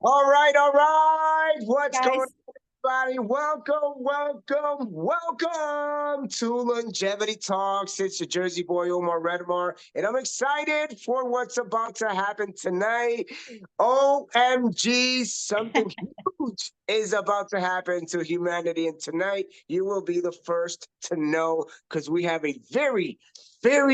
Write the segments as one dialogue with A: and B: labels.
A: All right. What's going
B: Guys,
A: on, everybody? Welcome to Longevity Talks. It's your Jersey boy, Omar Redmar, and I'm excited for what's about to happen tonight. OMG, something huge is about to happen to humanity, and tonight you will be the first to know because we have a very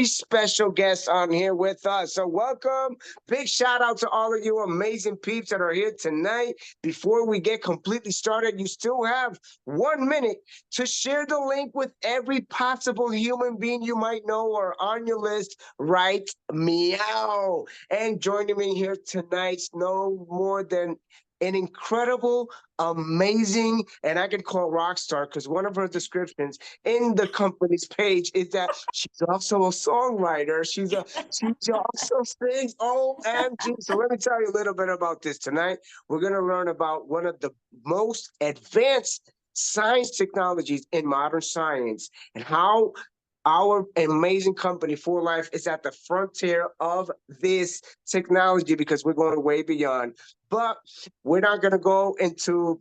A: special guest on here with us. So, welcome. Big shout out to all of you amazing peeps that are here tonight. Before we get completely started, you still have 1 minute to share the link with every possible human being you might know or on your list right meow. And joining me here tonight's no more than an incredible, amazing, and I can call rock star because one of her descriptions in the company's page is that she's also a songwriter. She also sings. OMG. So let me tell you a little bit about this tonight. We're going to learn about one of the most advanced science technologies in modern science and how our amazing company, For Life, is at the frontier of this technology because we're going way beyond. But we're not going to go into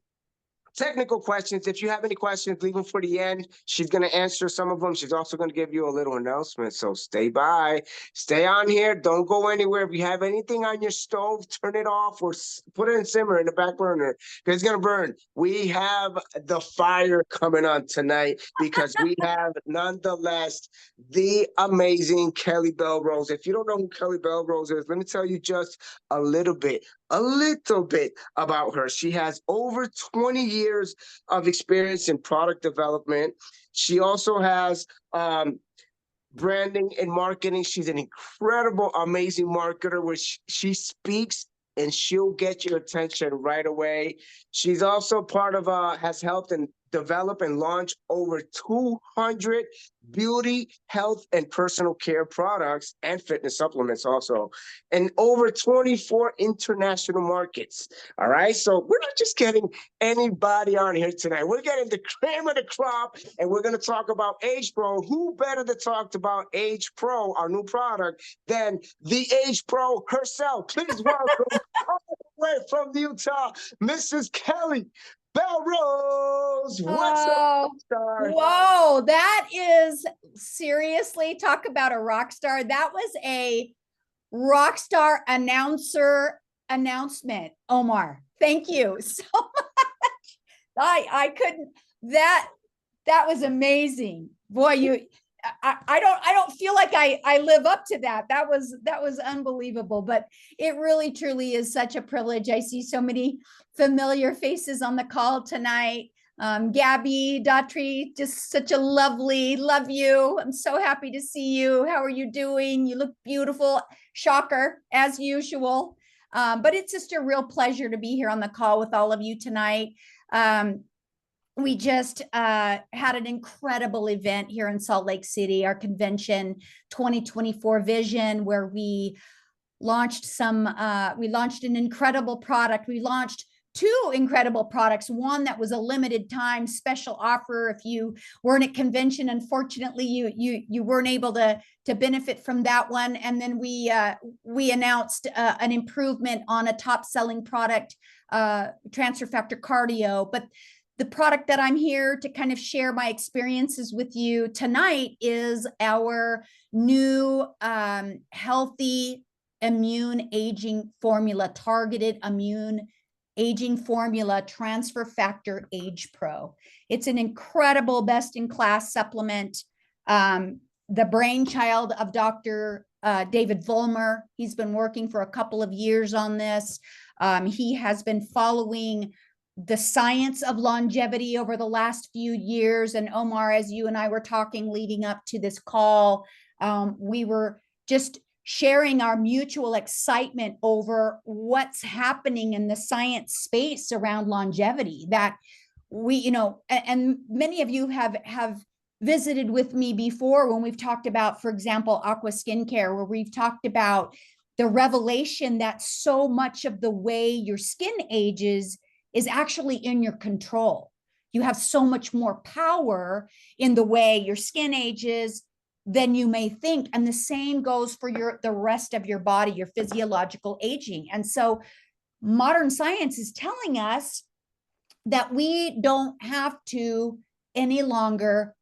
A: technical questions. If you have any questions, leave them for the end. She's going to answer some of them. She's also going to give you a little announcement. So stay by, stay on here. Don't go anywhere. If you have anything on your stove, turn it off or put it in simmer in the back burner because it's going to burn. We have the fire coming on tonight because we have nonetheless the amazing Kelly Belrose. If you don't know who Kelly Belrose is, let me tell you just a little bit about her. She has over 20 years of experience in product development. She also has branding and marketing. She's an incredible, amazing marketer, which she speaks and she'll get your attention right away. She's also part of, has helped and develop and launch over 200 beauty, health, and personal care products and fitness supplements also, and over 24 international markets. All right. So we're not just getting anybody on here tonight. We're getting the cream of the crop, and we're going to talk about Age Pro. Who better to talk about Age Pro, our new product, than the Age Pro herself? Please welcome all the way from Utah, Mrs. Kelly Belrose. What's up,
B: oh,
A: star?
B: whoa, that is seriously talk about a rock star. That was a rock star announcement, Omar. Thank you so much. I couldn't that was amazing. Boy, I don't feel like I live up to that. That was unbelievable, but it really truly is such a privilege. I see so many familiar faces on the call tonight. Gabby, Daughtry, just such a love you. I'm so happy to see you. How are you doing? You look beautiful. Shocker, as usual. But it's just a real pleasure to be here on the call with all of you tonight. We just had an incredible event here in Salt Lake City, our convention 2024 Vision, where we launched an incredible product. We launched two incredible products, one that was a limited time special offer. If you weren't at convention, unfortunately, you weren't able to benefit from that one. And then we announced an improvement on a top selling product, transfer factor cardio. But the product that I'm here to kind of share my experiences with you tonight is our new healthy immune aging formula, targeted immune aging formula, transfer factor Age Pro. It's an incredible best-in-class supplement. The brainchild of Dr. David Vollmer. He's been working for a couple of years on this. He has been following the science of longevity over the last few years. And Omar, as you and I were talking leading up to this call, we were just sharing our mutual excitement over what's happening in the science space around longevity, that we, and many of you have visited with me before when we've talked about, for example, Aqua Skincare, where we've talked about the revelation that so much of the way your skin ages is actually in your control. You have so much more power in the way your skin ages than you may think. And the same goes for the rest of your body, your physiological aging. And so modern science is telling us that we don't have to any longer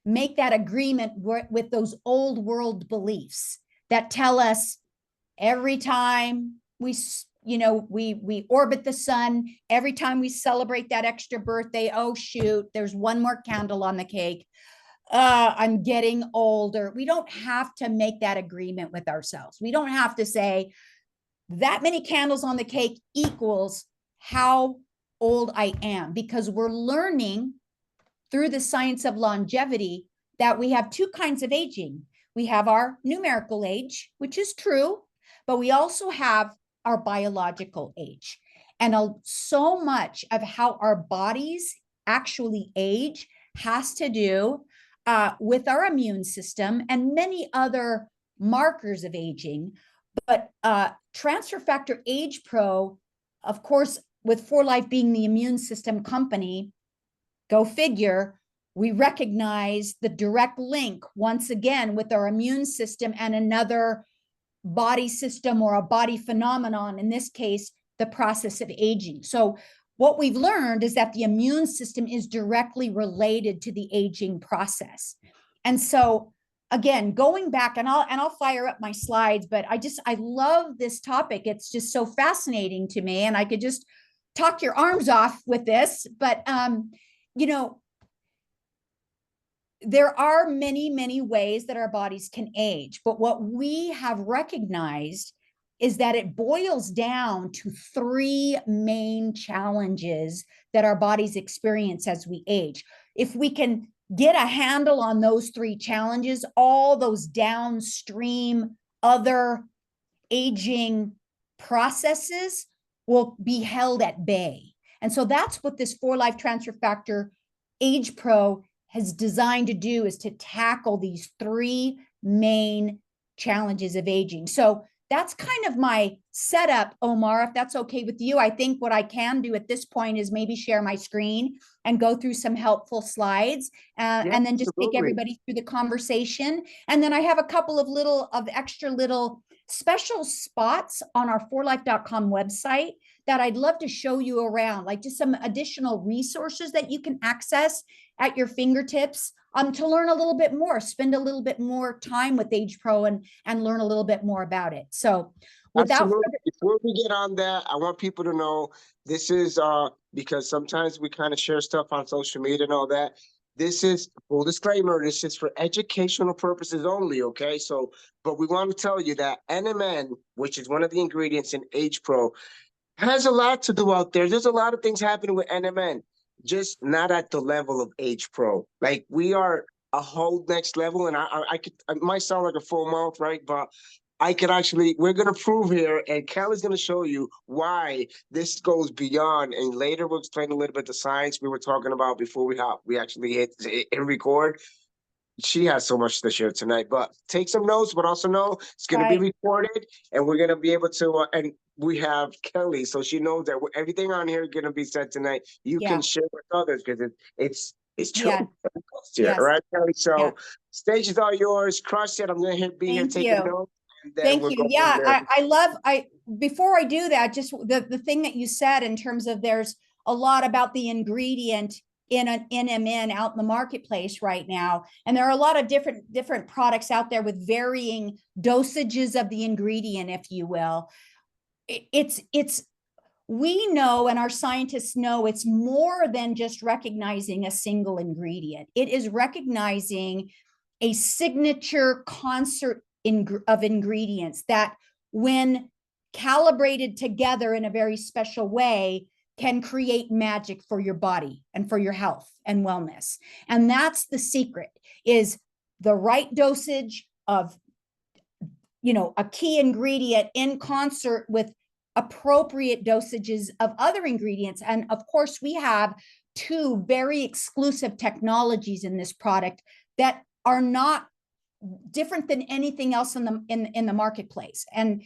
B: make that agreement with those old world beliefs that tell us every time we orbit the sun, every time we celebrate that extra birthday, oh shoot, there's one more candle on the cake, I'm getting older. We don't have to make that agreement with ourselves. We don't have to say that many candles on the cake equals how old I am, because we're learning through the science of longevity that we have two kinds of aging. We have our numerical age, which is true, but we also have our biological age. And so much of how our bodies actually age has to do with our immune system and many other markers of aging. But Transfer Factor Age Pro, of course, with 4Life being the immune system company, go figure, we recognize the direct link once again with our immune system and another body system or a body phenomenon, in this case, the process of aging. So what we've learned is that the immune system is directly related to the aging process. And so again, going back, and I'll fire up my slides, but I love this topic. It's just so fascinating to me, and I could just talk your arms off with this, but you know, there are many, many ways that our bodies can age, but what we have recognized is that it boils down to three main challenges that our bodies experience as we age. If we can get a handle on those three challenges, all those downstream other aging processes will be held at bay. And so that's what this 4Life Transfer Factor Age Pro has designed to do, is to tackle these three main challenges of aging. So that's kind of my setup, Omar, if that's okay with you. I think what I can do at this point is maybe share my screen and go through some helpful slides and then just take everybody through the conversation. And then I have a couple of extra little special spots on our 4life.com website that I'd love to show you around, like just some additional resources that you can access at your fingertips to learn a little bit more, spend a little bit more time with Age Pro and learn a little bit more about it. So without
A: before we get on that, I want people to know this is because sometimes we kind of share stuff on social media and all that. This is full disclaimer, this is for educational purposes only, okay? So, but we want to tell you that NMN, which is one of the ingredients in Age Pro, has a lot to do out there. There's a lot of things happening with NMN, just not at the level of Age Pro. Like, we are a whole next level, and I might sound like a full mouth, right? But I could actually, we're going to prove here, and Kelly's going to show you why this goes beyond. And later we'll explain a little bit the science we were talking about before we actually hit and record. She has so much to share tonight, but take some notes, but also know it's going to be recorded, and we're going to be able to, and we have Kelly, so she knows that everything on here is going to be said tonight. You can share with others because it's true.
B: Yes.
A: Right, Kelly? So stage is all yours. Crush it. I'm going to be here taking notes.
B: Thank you. Yeah, before I do that, just the thing that you said in terms of there's a lot about the ingredient in an NMN out in the marketplace right now. And there are a lot of different products out there with varying dosages of the ingredient, if you will. We know, and our scientists know, it's more than just recognizing a single ingredient. It is recognizing a signature concert of ingredients that, when calibrated together in a very special way, can create magic for your body and for your health and wellness. And that's the secret, is the right dosage of, a key ingredient in concert with appropriate dosages of other ingredients. And of course, we have two very exclusive technologies in this product that are not different than anything else in the marketplace. And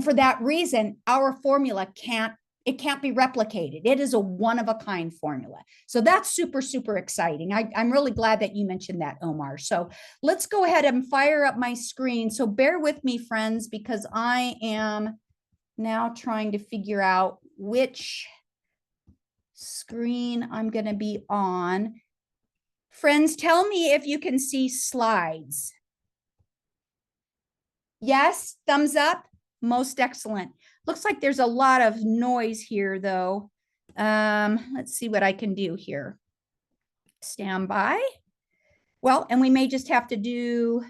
B: for that reason, our formula can't be replicated. It is a one-of-a-kind formula. So that's super, super exciting. I'm really glad that you mentioned that, Omar. So let's go ahead and fire up my screen. So bear with me, friends, because I am now trying to figure out which screen I'm going to be on. Friends, tell me if you can see slides. Yes, thumbs up. Most excellent. Looks like there's a lot of noise here, though. Let's see what I can do here. Stand by. Well, and we may just have to do,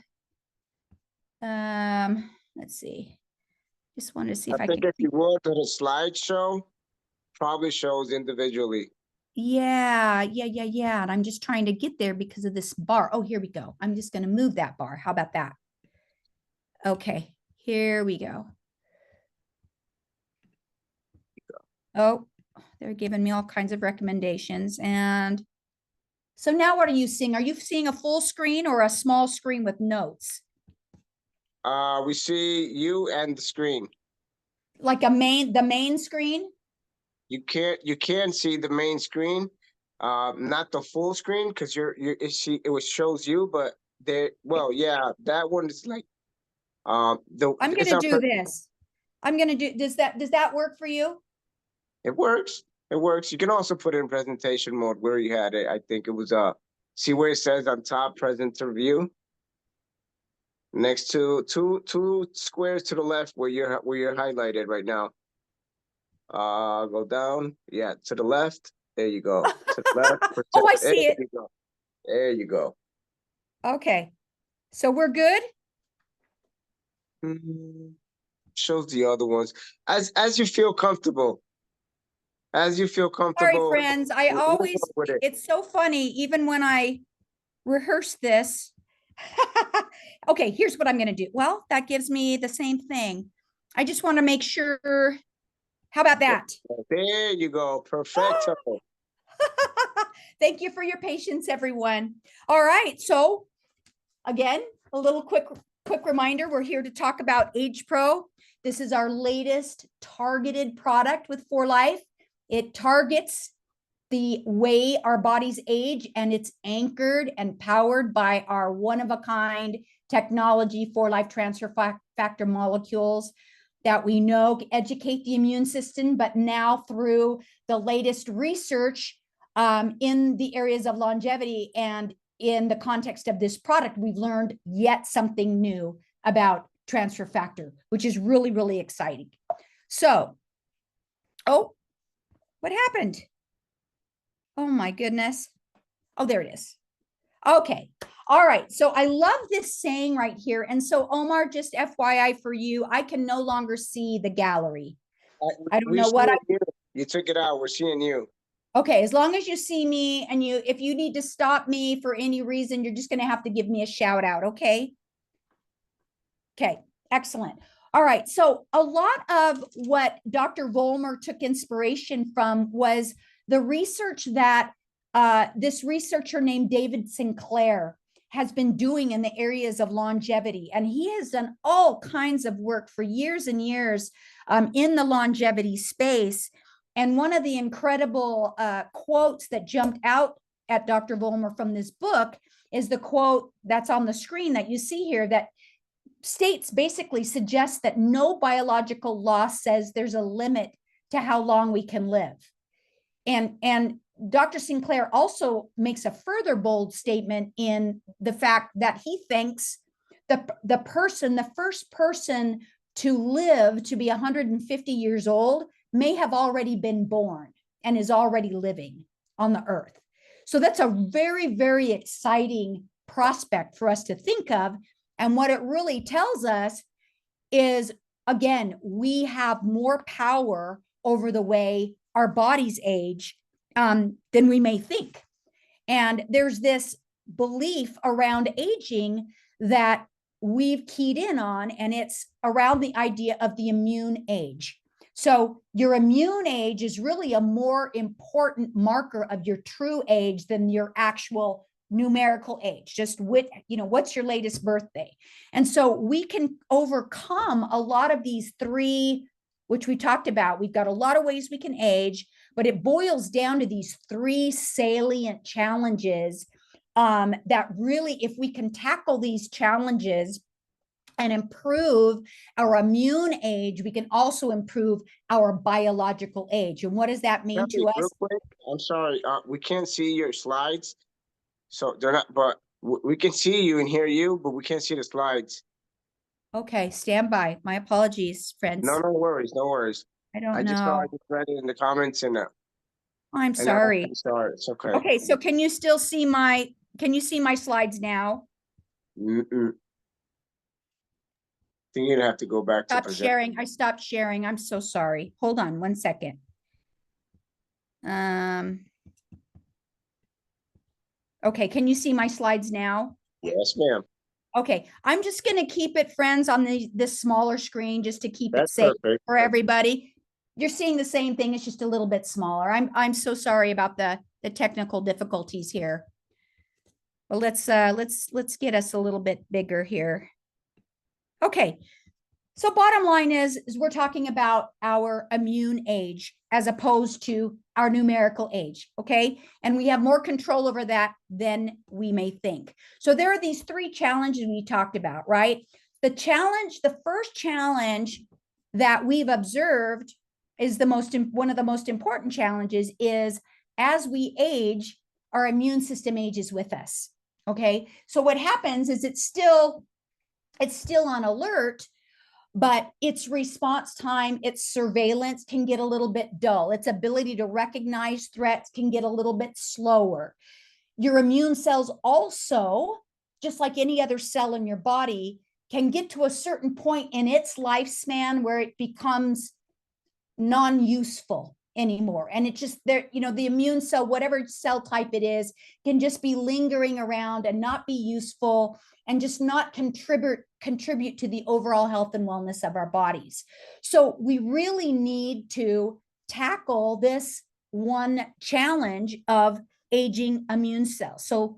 B: let's see. Just wanted to see if I
A: think
B: could.
A: if you go to the slideshow, probably shows individually.
B: Yeah. And I'm just trying to get there because of this bar. Oh, here we go. I'm just going to move that bar. How about that? Okay, here we go. Oh, they're giving me all kinds of recommendations. And so now what are you seeing? Are you seeing a full screen or a small screen with notes?
A: We see you and the screen.
B: Like the main screen?
A: You can see the main screen, not the full screen because it shows you, but well, yeah, that one is like
B: I'm going to do this. I'm going to do, does that work for you?
A: It works. It works. You can also put it in presentation mode where you had it. I think it was see where it says on top presenter view next to two squares to the left where you're highlighted right now. Go down. Yeah, to the left. There you go. To the left.
B: Oh, I see it.
A: You go. There you go.
B: Okay. So we're good?
A: Shows the other ones. As you feel comfortable. As you feel comfortable.
B: Sorry, friends. It's so funny, even when I rehearse this. Okay, here's what I'm going to do. Well, that gives me the same thing. I just want to make sure. How about that?
A: There you go. Perfecto.
B: Thank you for your patience, everyone. All right. So again, a little quick reminder. We're here to talk about Age Pro. This is our latest targeted product with 4Life. It targets the way our bodies age, and it's anchored and powered by our one-of-a-kind technology, 4Life transfer factor molecules that we know educate the immune system, but now through the latest research in the areas of longevity and in the context of this product, we've learned yet something new about transfer factor, which is really, really exciting. So, oh, what happened? Oh my goodness. Oh, there it is. Okay. All right. So I love this saying right here. And so Omar, just FYI for you, I can no longer see the gallery. I don't know what
A: you took it out. We're seeing you.
B: Okay. As long as you see me, and if you need to stop me for any reason, you're just going to have to give me a shout out. Okay. Okay. Excellent. All right. So a lot of what Dr. Vollmer took inspiration from was the research that this researcher named David Sinclair has been doing in the areas of longevity. And he has done all kinds of work for years and years in the longevity space. And one of the incredible quotes that jumped out at Dr. Vollmer from this book is the quote that's on the screen that you see here that basically suggests that no biological law says there's a limit to how long we can live. And Dr. Sinclair also makes a further bold statement in the fact that he thinks the first person to live to be 150 years old may have already been born and is already living on the earth. So that's a very, very exciting prospect for us to think of. And what it really tells us is, again, we have more power over the way our bodies age than we may think. And there's this belief around aging that we've keyed in on, and it's around the idea of the immune age. So your immune age is really a more important marker of your true age than your actual numerical age. Just what's your latest birthday? And so we can overcome a lot of these three, which we talked about. We've got a lot of ways we can age, but it boils down to these three salient challenges that really, if we can tackle these challenges and improve our immune age, we can also improve our biological age. And what does that mean to
A: Real
B: us?
A: quick, I'm sorry, we can't see your slides, so they're not. But we can see you and hear you, but we can't see the slides.
B: Okay, stand by. My apologies,
A: No,
B: friends.
A: no worries, no worries.
B: I don't
A: I just saw, I
B: know.
A: just read it in the comments,
B: I'm
A: and
B: sorry.
A: I'm sorry. It's okay.
B: Okay, so can you still see can you see my slides now?
A: Mm-mm. I think you're gonna have to go back to
B: Stop
A: present.
B: sharing. I stopped sharing. I'm so sorry. Hold on 1 second. Okay, can you see my slides now?
A: Yes, ma'am.
B: Okay, I'm just going to keep it, friends, on this smaller screen just to keep it
A: That's
B: safe
A: perfect.
B: for everybody. You're seeing the same thing, it's just a little bit smaller. I'm so sorry about the technical difficulties here. Well, let's get us a little bit bigger here. Okay. So bottom line is we're talking about our immune age as opposed to our numerical age, okay? And we have more control over that than we may think. So there are these 3 challenges we talked about, right? The first challenge that we've observed is one of the most important challenges is as we age, our immune system ages with us, okay? So what happens is it's still on alert, but its response time, its surveillance can get a little bit dull. Its ability to recognize threats can get a little bit slower. Your immune cells also, just like any other cell in your body, can get to a certain point in its lifespan where it becomes non-useful anymore. And it just there, the immune cell, whatever cell type it is, can just be lingering around and not be useful and just not contribute to the overall health and wellness of our bodies. So we really need to tackle this one challenge of aging immune cells. So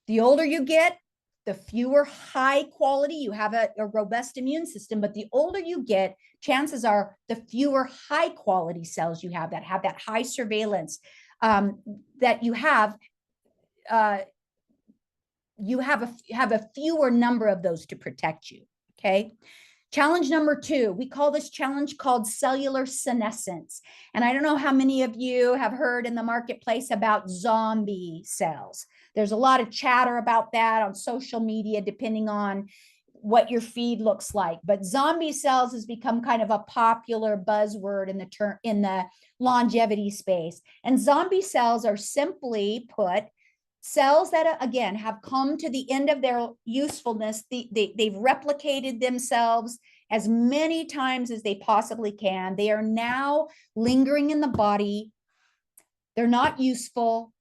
B: the older you get, the fewer high quality, you have a robust immune system, but the older you get, chances are the fewer high quality cells you have that high surveillance, that you have a fewer number of those to protect you. Okay. Challenge number 2, we call this challenge called cellular senescence. And I don't know how many of you have heard in the marketplace about zombie cells. There's a lot of chatter about that on social media, depending on what your feed looks like. But zombie cells has become kind of a popular buzzword in the longevity space. And zombie cells are simply put cells that, again, have come to the end of their usefulness. They've replicated themselves as many times as they possibly can. They are now lingering in the body. They're not useful,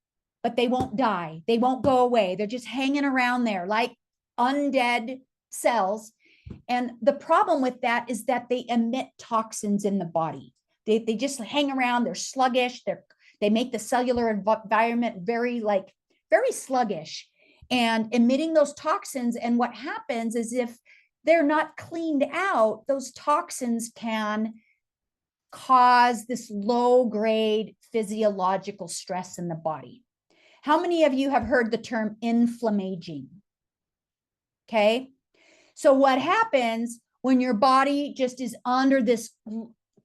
B: but they won't die. They won't go away. They're just hanging around there like undead cells. And the problem with that is that they emit toxins in the body. They just hang around. They're sluggish. They make the cellular environment very sluggish and emitting those toxins. And what happens is if they're not cleaned out, those toxins can cause this low grade physiological stress in the body. How many of you have heard the term inflammaging? Okay. So what happens when your body just is under this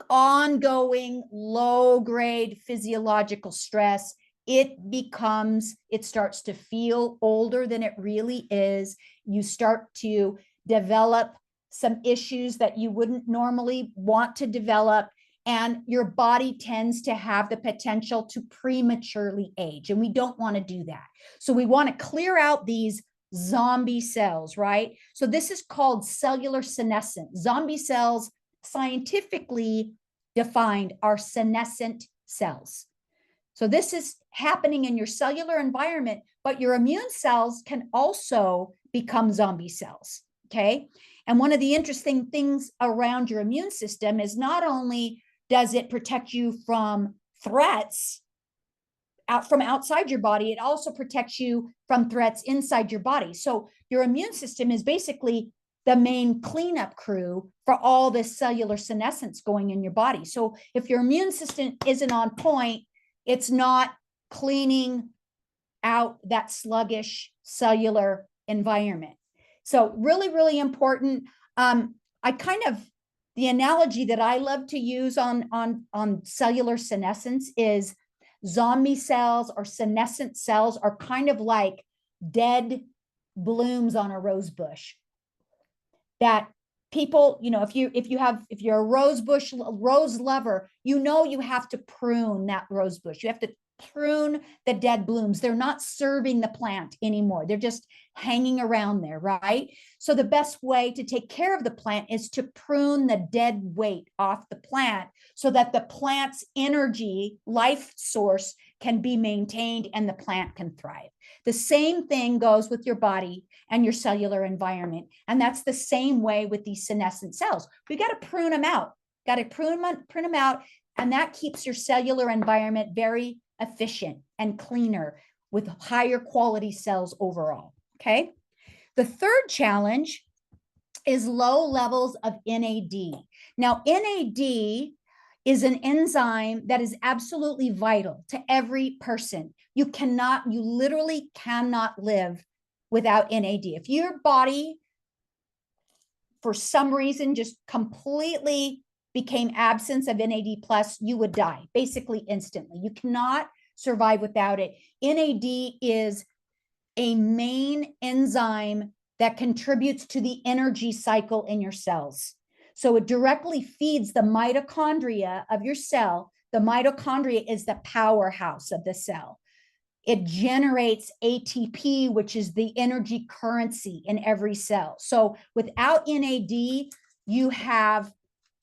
B: ongoing low grade physiological stress? It starts to feel older than it really is. You start to develop some issues that you wouldn't normally want to develop, and your body tends to have the potential to prematurely age, and we don't want to do that. So we want to clear out these zombie cells, right? So this is called cellular senescence. Zombie cells, scientifically defined, are senescent cells. So this is happening in your cellular environment, but your immune cells can also become zombie cells, okay? And one of the interesting things around your immune system is not only does it protect you from threats from outside your body, it also protects you from threats inside your body. So your immune system is basically the main cleanup crew for all this cellular senescence going in your body. So if your immune system isn't on point, it's not cleaning out that sluggish cellular environment. So really, really important. I kind of, the analogy that I love to use on cellular senescence is zombie cells or senescent cells are kind of like dead blooms on a rose bush that people, if you're a rose lover, you have to prune that rose bush. You have to prune the dead blooms. They're not serving the plant anymore. They're just hanging around there, right? So the best way to take care of the plant is to prune the dead weight off the plant so that the plant's energy, life source can be maintained and the plant can thrive. The same thing goes with your body and your cellular environment. And that's the same way with these senescent cells. We got to prune them out, prune them out. And that keeps your cellular environment very efficient and cleaner with higher quality cells overall. Okay. The third challenge is low levels of NAD. Now, NAD is an enzyme that is absolutely vital to every person. You literally cannot live without NAD. If your body, for some reason, just completely became absence of NAD plus, you would die basically instantly. You cannot survive without it. NAD is a main enzyme that contributes to the energy cycle in your cells. So it directly feeds the mitochondria of your cell. The mitochondria is the powerhouse of the cell. It generates ATP, which is the energy currency in every cell. So without NAD, you have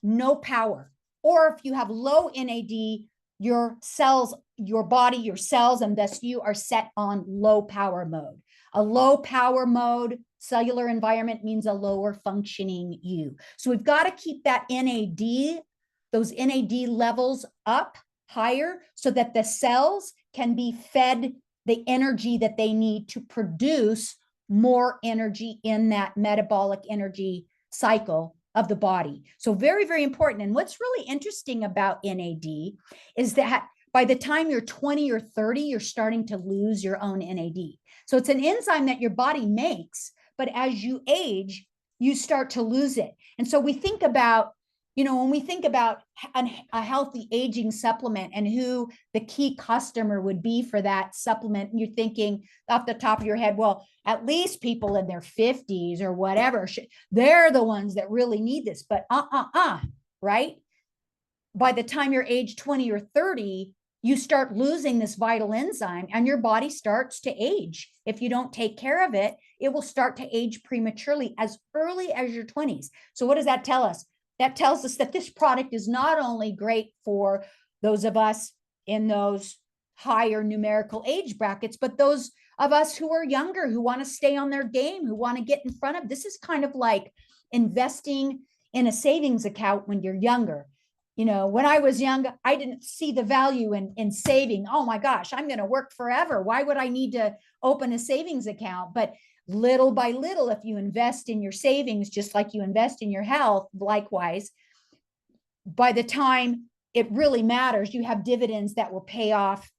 B: no power. Or if you have low NAD, your cells, your body, your cells, and thus you are set on low power mode. A low power mode cellular environment means a lower functioning you. So we've got to keep that NAD, those NAD levels up higher so that the cells can be fed the energy that they need to produce more energy in that metabolic energy cycle of the body. So very, very important. And what's really interesting about NAD is that by the time you're 20 or 30, you're starting to lose your own NAD. So it's an enzyme that your body makes, but as you age, you start to lose it. And so we think about, when we think about a healthy aging supplement and who the key customer would be for that supplement, you're thinking off the top of your head, well, at least people in their 50s or whatever, they're the ones that really need this. But right? By the time you're age 20 or 30, you start losing this vital enzyme and your body starts to age. If you don't take care of it, it will start to age prematurely as early as your 20s. So what does that tell us? That tells us that this product is not only great for those of us in those higher numerical age brackets, but those of us who are younger, who want to stay on their game, who want to get in front of. This is kind of like investing in a savings account when you're younger. When I was young, I didn't see the value in saving. Oh my gosh, I'm going to work forever. Why would I need to open a savings account? But little by little, if you invest in your savings, just like you invest in your health, likewise, by the time it really matters, you have dividends that will pay off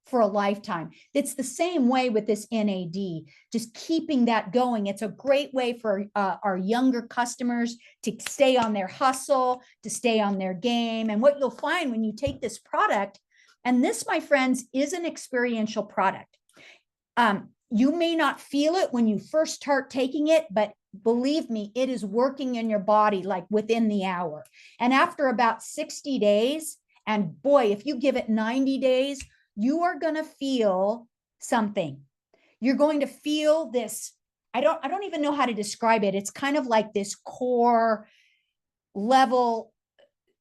B: for a lifetime. It's the same way with this NAD, just keeping that going. It's a great way for our younger customers to stay on their hustle, to stay on their game. And what you'll find when you take this product, and this, my friends, is an experiential product. You may not feel it when you first start taking it, but believe me, it is working in your body like within the hour. And after about 60 days, and boy, if you give it 90 days, you are going to feel something. You're going to feel this. I don't even know how to describe it. It's kind of like this core level,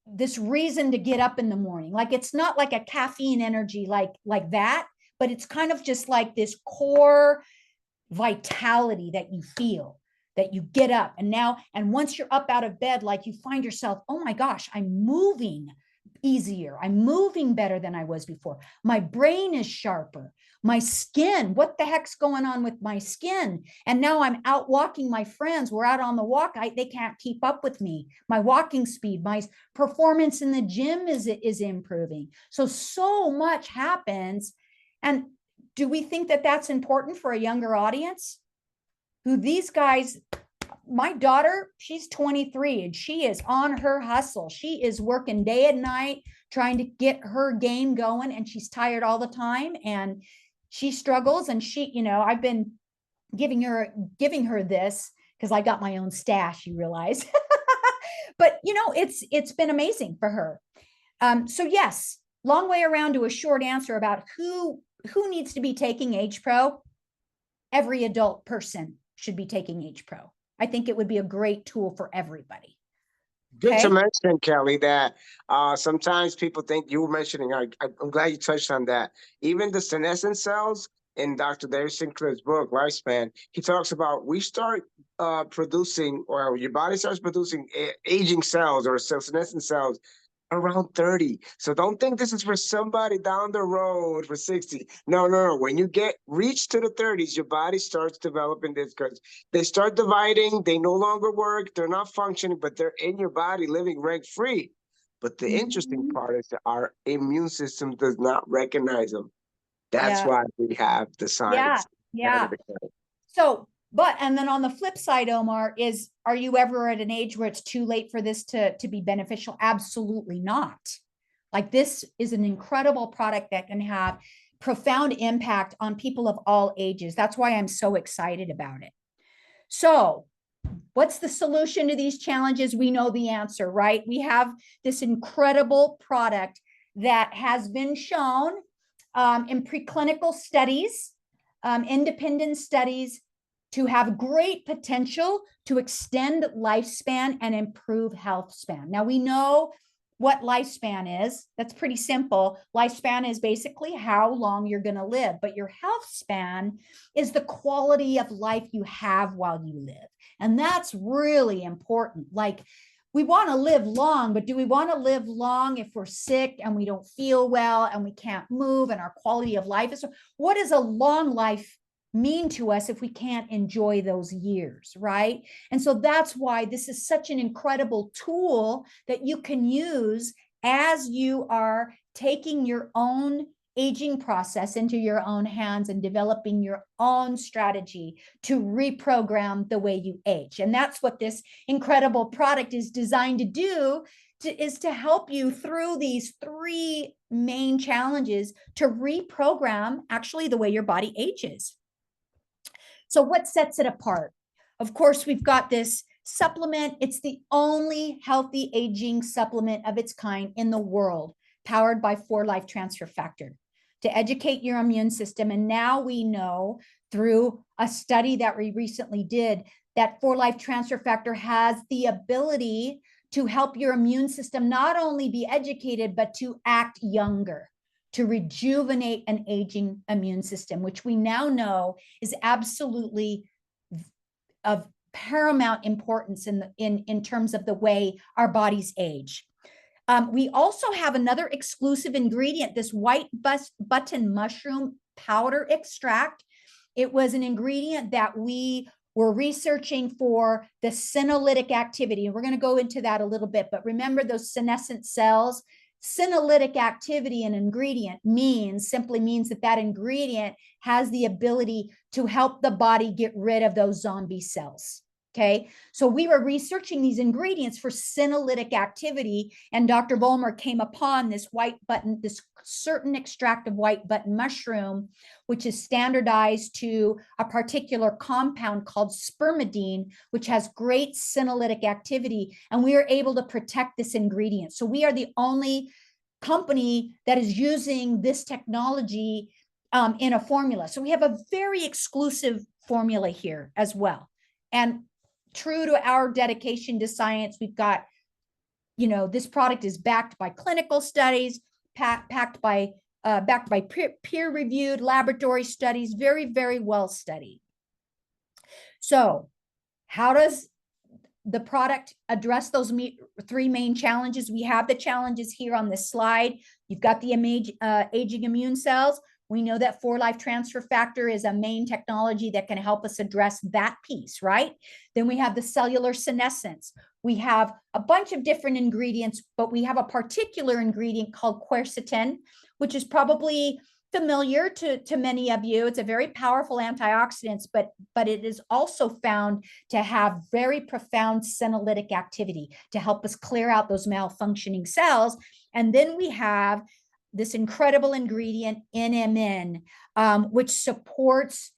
B: this reason to get up in the morning. Like it's not like a caffeine energy like that, but it's kind of just like this core vitality that you feel, that you get up. And once you're up out of bed, like you find yourself, oh my gosh, I'm moving easier. I'm moving better than I was before. My brain is sharper. My skin, what the heck's going on with my skin? And now I'm out walking my friends. We're out on the walk. They can't keep up with me. My walking speed, my performance in the gym is improving. So much happens. And do we think that that's important for a younger audience? Who these guys, my daughter, she's 23 and she is on her hustle. She is working day and night trying to get her game going, and she's tired all the time and she struggles. And she, I've been giving her this because I got my own stash, you realize. But it's been amazing for her. So yes, long way around to a short answer about who needs to be taking Age Pro. Every adult person should be taking Age Pro. I think it would be a great tool for everybody.
A: Good to
B: Okay.
A: mention, Kelly, that sometimes people think you were mentioning, I'm glad you touched on that. Even the senescent cells in Dr. Dave Sinclair's book, Lifespan, he talks about we start producing, or your body starts producing aging cells or senescent cells around 30. So don't think this is for somebody down the road for 60. No, no, no. When you reach to the 30s, your body starts developing this because they start dividing, they no longer work, they're not functioning, but they're in your body living rent-free. But the interesting part is that our immune system does not recognize them. That's
B: Yeah.
A: why we have the
B: Yeah.
A: signs.
B: Yeah. So, and then on the flip side, Omar, are you ever at an age where it's too late for this to be beneficial? Absolutely not. Like, this is an incredible product that can have profound impact on people of all ages. That's why I'm so excited about it. So, what's the solution to these challenges? We know the answer, right? We have this incredible product that has been shown in preclinical studies, independent studies, to have great potential to extend lifespan and improve health span. Now, we know what lifespan is. That's pretty simple. Lifespan is basically how long you're going to live, but your health span is the quality of life you have while you live. And that's really important. Like, we want to live long, but do we want to live long if we're sick and we don't feel well and we can't move and our quality of life is? What does a long life mean to us if we can't enjoy those years, right? And so that's why this is such an incredible tool that you can use as you are taking your own aging process into your own hands and developing your own strategy to reprogram the way you age. And that's what this incredible product is designed to do, is to help you through these three main challenges to reprogram actually the way your body ages. So what sets it apart? Of course, we've got this supplement. It's the only healthy aging supplement of its kind in the world, powered by 4-Life Transfer Factor to educate your immune system. And now we know through a study that we recently did that 4-Life Transfer Factor has the ability to help your immune system not only be educated, but to act younger, to rejuvenate an aging immune system, which we now know is absolutely of paramount importance in terms of the way our bodies age. We also have another exclusive ingredient, this white button mushroom powder extract. It was an ingredient that we were researching for the senolytic activity. And we're going to go into that a little bit, but remember those senescent cells. Senolytic activity in ingredient simply means that ingredient has the ability to help the body get rid of those zombie cells. Okay, so we were researching these ingredients for senolytic activity, and Dr. Vollmer came upon this this certain extract of white button mushroom, which is standardized to a particular compound called spermidine, which has great senolytic activity, and we are able to protect this ingredient. So we are the only company that is using this technology in a formula. So we have a very exclusive formula here as well. And true to our dedication to science, we've got, this product is backed by clinical studies, backed by peer-reviewed laboratory studies, very, very well studied. So how does the product address those three main challenges? We have the challenges here on this slide. You've got the aging immune cells. We know that 4-Life Transfer Factor is a main technology that can help us address that piece, right? Then we have the cellular senescence. We have a bunch of different ingredients, but we have a particular ingredient called quercetin, which is probably familiar to many of you. It's a very powerful antioxidant, but it is also found to have very profound senolytic activity to help us clear out those malfunctioning cells. And then we have this incredible ingredient, NMN, which supports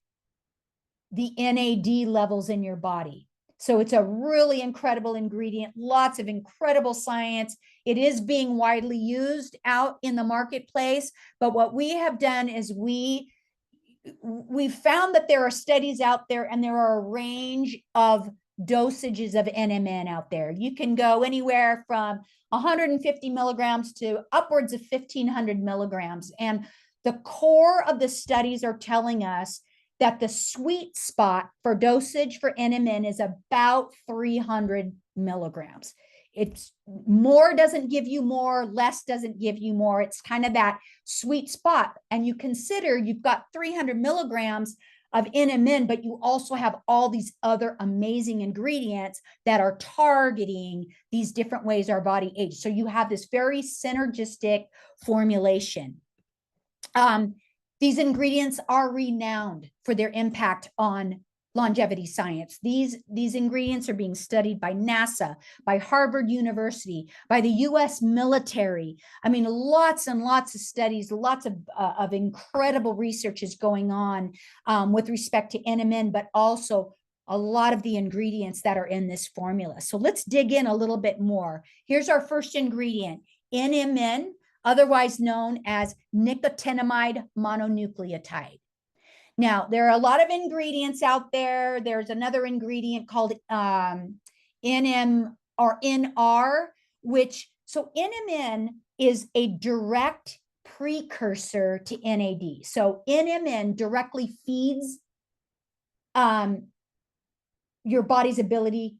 B: the NAD levels in your body. So it's a really incredible ingredient, lots of incredible science. It is being widely used out in the marketplace, but what we have done is we've found that there are studies out there, and there are a range of dosages of NMN out there. You can go anywhere from 150 milligrams to upwards of 1,500 milligrams. And the core of the studies are telling us that the sweet spot for dosage for NMN is about 300 milligrams. It's more doesn't give you more, less doesn't give you more. It's kind of that sweet spot. And you consider you've got 300 milligrams of NMN, but you also have all these other amazing ingredients that are targeting these different ways our body ages. So you have this very synergistic formulation. These ingredients are renowned for their impact on longevity science. These ingredients are being studied by NASA, by Harvard University, by the US military. I mean, lots and lots of studies, lots of incredible research is going on with respect to NMN, but also a lot of the ingredients that are in this formula. So let's dig in a little bit more. Here's our first ingredient, NMN, otherwise known as nicotinamide mononucleotide. Now, there are a lot of ingredients out there. There's another ingredient called NM or NR, so NMN is a direct precursor to NAD. So NMN directly feeds your body's ability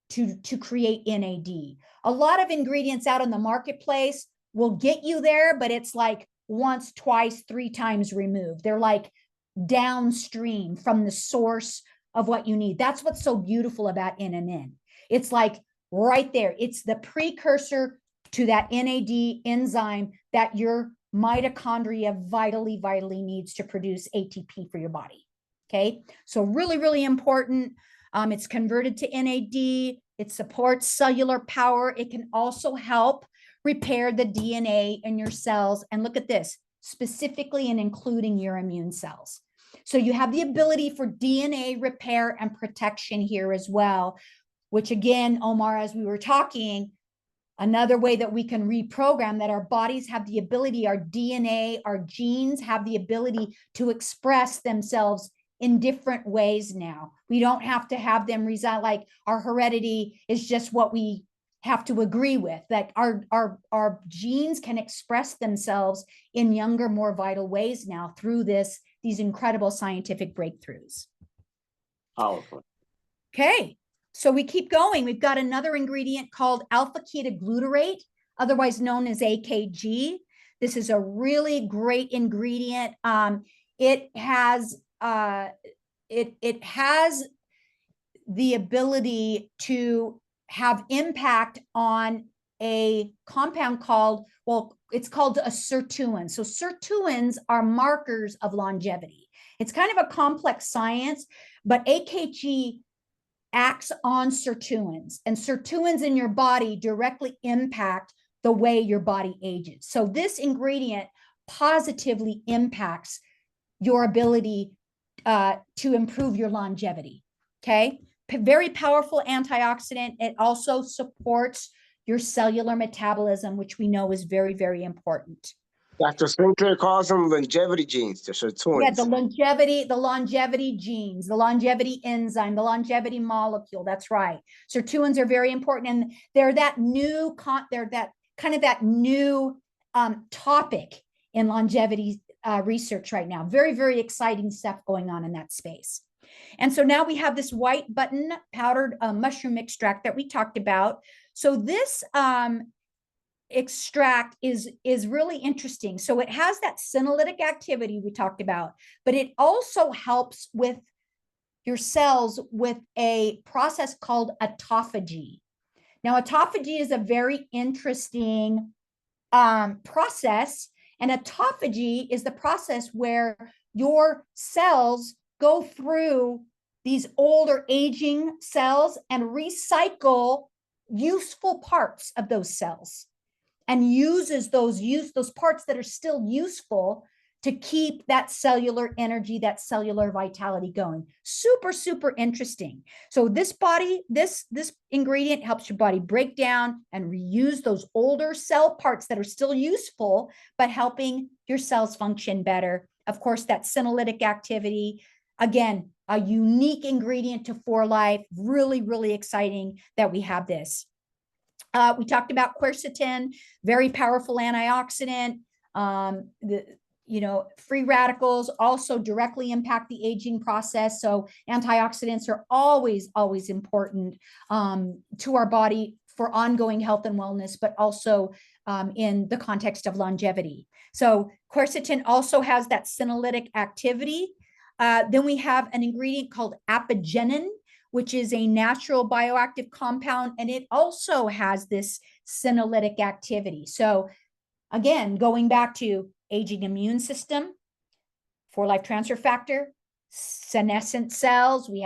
B: to create NAD. A lot of ingredients out in the marketplace will get you there, but it's like once, twice, 3 times removed. They're like downstream from the source of what you need. That's what's so beautiful about NMN. It's like right there. It's the precursor to that NAD enzyme that your mitochondria vitally needs to produce ATP for your body. Okay, so really, really important. It's converted to NAD. It supports cellular power. It can also help repair the DNA in your cells. And look at this, specifically and including your immune cells. So you have the ability for DNA repair and protection here as well, which again, Omar, as we were talking, another way that we can reprogram that our bodies have the ability, our DNA, our genes have the ability to express themselves in different ways now. We don't have to have them reside, like our heredity is just what we have to agree with, that our genes can express themselves in younger, more vital ways now through these incredible scientific breakthroughs.
A: Powerful.
B: Okay, so we keep going. We've got another ingredient called alpha ketoglutarate, otherwise known as AKG. This is a really great ingredient. It has the ability to have impact on a compound called, it's called a sirtuin. So sirtuins are markers of longevity. It's kind of a complex science, but AKG acts on sirtuins, and sirtuins in your body directly impact the way your body ages. So this ingredient positively impacts your ability to improve your longevity. Okay, very powerful antioxidant. It also supports your cellular metabolism, which we know is very, very important.
A: Dr. Sinclair calls them longevity genes, the sirtuins.
B: Yeah, the longevity genes, the longevity enzyme, the longevity molecule. That's right. Sirtuins are very important, and they're that new topic in longevity research right now. Very, very exciting stuff going on in that space. And so now we have this white button powdered mushroom extract that we talked about. So this extract is really interesting. So it has that senolytic activity we talked about, but it also helps with your cells with a process called autophagy. Now, autophagy is a very interesting process, And autophagy is the process where your cells go through these older aging cells and recycle useful parts of those cells and uses those parts that are still useful to keep that cellular energy, that cellular vitality going. Super, super interesting. So this ingredient helps your body break down and reuse those older cell parts that are still useful, but helping your cells function better. Of course, that senolytic activity, again, a unique ingredient to 4Life. Really, really exciting that we have this. We talked about quercetin, very powerful antioxidant. Free radicals also directly impact the aging process. So antioxidants are always, always important to our body for ongoing health and wellness, but also in the context of longevity. So quercetin also has that senolytic activity. Then we have an ingredient called apigenin, which is a natural bioactive compound, and it also has this senolytic activity. So again, going back to aging immune system, 4Life transfer factor, senescent cells, we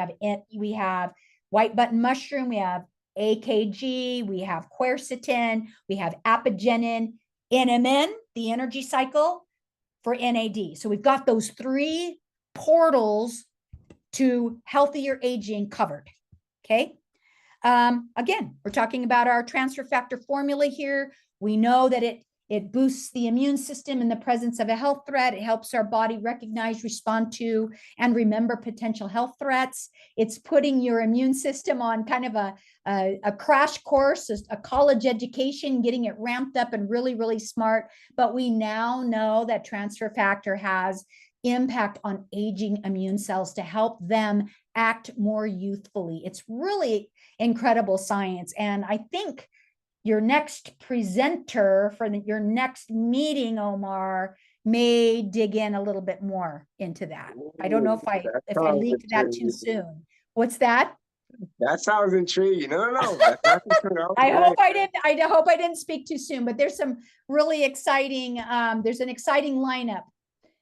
B: have white button mushroom, we have AKG, we have quercetin, we have apigenin, NMN, the energy cycle for NAD. So we've got those 3 portals to healthier aging covered. Okay. Again, we're talking about our transfer factor formula here. We know that it boosts the immune system in the presence of a health threat. It helps our body recognize, respond to, and remember potential health threats. It's putting your immune system on kind of a crash course, a college education, getting it ramped up and really, really smart. But we now know that transfer factor has impact on aging immune cells to help them act more youthfully. It's really incredible science. And I think your next presenter for your next meeting, Omar, may dig in a little bit more into that. I don't know if I leaked that too soon. What's that?
A: That sounds intriguing. No. That's
B: I hope I didn't speak too soon, but there's some really exciting, there's an exciting lineup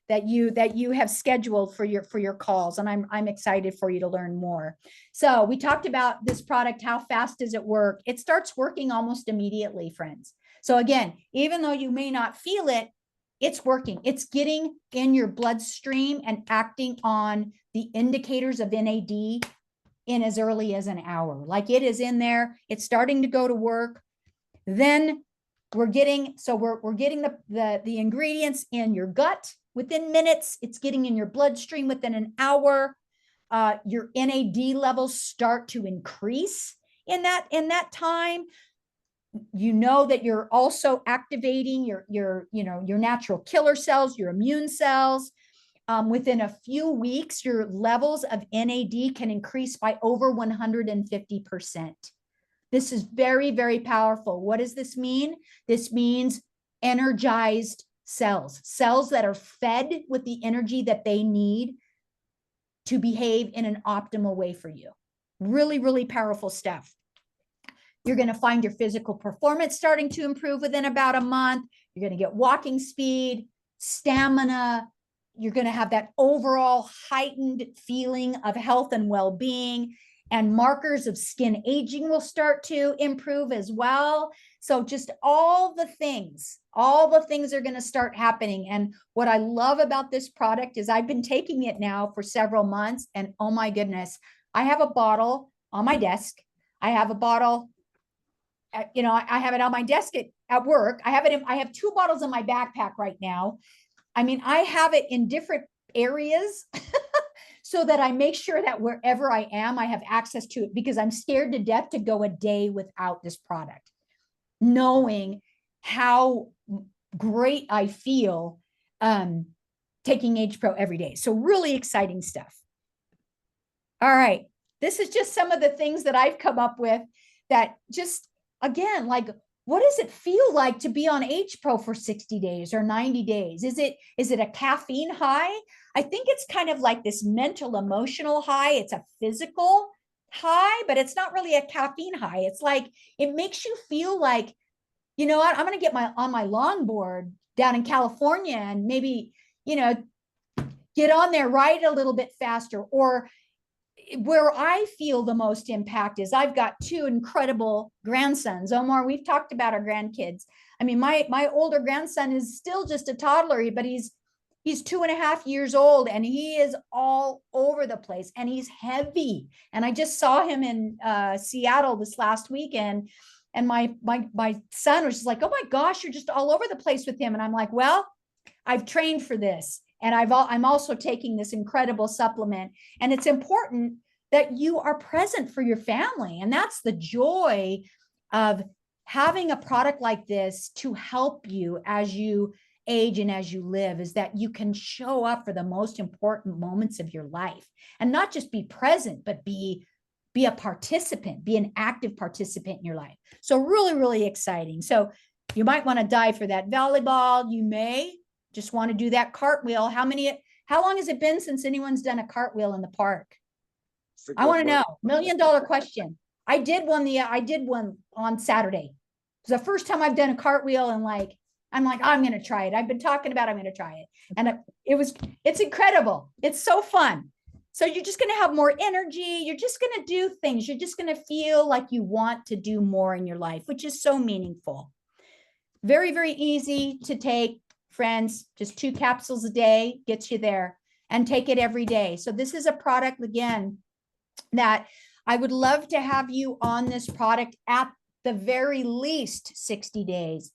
B: that you have scheduled for your calls, and I'm excited for you to learn more. So we talked about this product. How fast does it work? It starts working almost immediately, friends. So again, even though you may not feel it, it's working. It's getting in your bloodstream and acting on the indicators of NAD in as early as an hour. Like, it is in there. It's starting to go to work. Then we're getting the ingredients in your gut within minutes. It's getting in your bloodstream within an hour. Your NAD levels start to increase in that time. You know that you're also activating your natural killer cells, your immune cells. Within a few weeks, your levels of NAD can increase by over 150%. This is very, very powerful. What does this mean? This means energized cells that are fed with the energy that they need to behave in an optimal way for you. Really, really powerful stuff. You're going to find your physical performance starting to improve within about a month. You're going to get walking speed, stamina. You're going to have that overall heightened feeling of health and well-being, and markers of skin aging will start to improve as well. So just all the things are going to start happening. And what I love about this product is I've been taking it now for several months, and oh my goodness, I have a bottle on my desk. I have a bottle, I have it on my desk at work. I have 2 bottles in my backpack right now. I mean, I have it in different areas so that I make sure that wherever I am, I have access to it, because I'm scared to death to go a day without this product, knowing how great I feel taking Age Pro every day. So really exciting stuff. All right. This is just some of the things that I've come up with that just, again, like, what does it feel like to be on Age Pro for 60 days or 90 days? Is it a caffeine high? I think it's kind of like this mental, emotional high. It's a physical high, but it's not really a caffeine high. It's like, it makes you feel like, you know what, I'm going to get on my longboard down in California and maybe, get on there, ride a little bit faster. Or where I feel the most impact is I've got two incredible grandsons. Omar, we've talked about our grandkids. I mean, my older grandson is still just a toddler, but he's 2.5 years old and he is all over the place and he's heavy. And I just saw him in Seattle this last weekend. And my son was just like, oh my gosh, you're just all over the place with him. And I'm like, well, I've trained for this. And I'm also taking this incredible supplement. And it's important that you are present for your family. And that's the joy of having a product like this to help you as you age and as you live, is that you can show up for the most important moments of your life and not just be present, but be a participant, be an active participant in your life. So really, really exciting. So you might want to dive for that volleyball. You may just want to do that cartwheel. How long has it been since anyone's done a cartwheel in the park? I want to know. $1 million question. I did one on Saturday. It's the first time I've done a cartwheel, and I'm going to try it. I've been talking about, I'm going to try it. And it's incredible. It's so fun. So you're just going to have more energy. You're just going to do things. You're just going to feel like you want to do more in your life, which is so meaningful. Very, very easy to take, friends. Just 2 capsules a day gets you there, and take it every day. So this is a product, again, that I would love to have you on this product at the very least 60 days.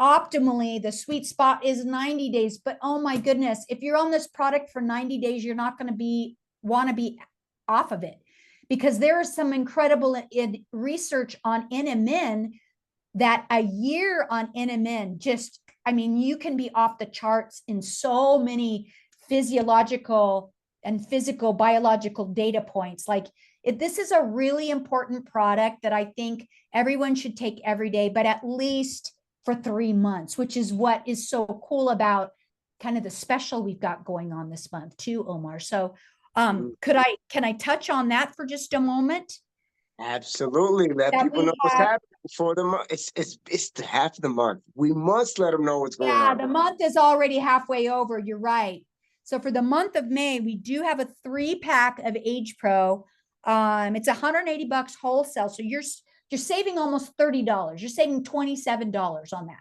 B: Optimally, the sweet spot is 90 days, but oh my goodness, if you're on this product for 90 days, you're not going to want to be off of it, because there is some incredible research on NMN that a year on NMN you can be off the charts in so many physiological and physical biological data points. This is a really important product that I think everyone should take every day, but at least for 3 months, which is what is so cool about kind of the special we've got going on this month too, Omar. So can I touch on that for just a moment?
A: Absolutely. Let people know what's happening for the month. It's half the month. We must let them know what's going on.
B: Yeah, the month is already halfway over. You're right. So for the month of May, we do have a 3-pack of Age Pro. It's $180 wholesale. So you're saving almost $30. You're saving $27 on that.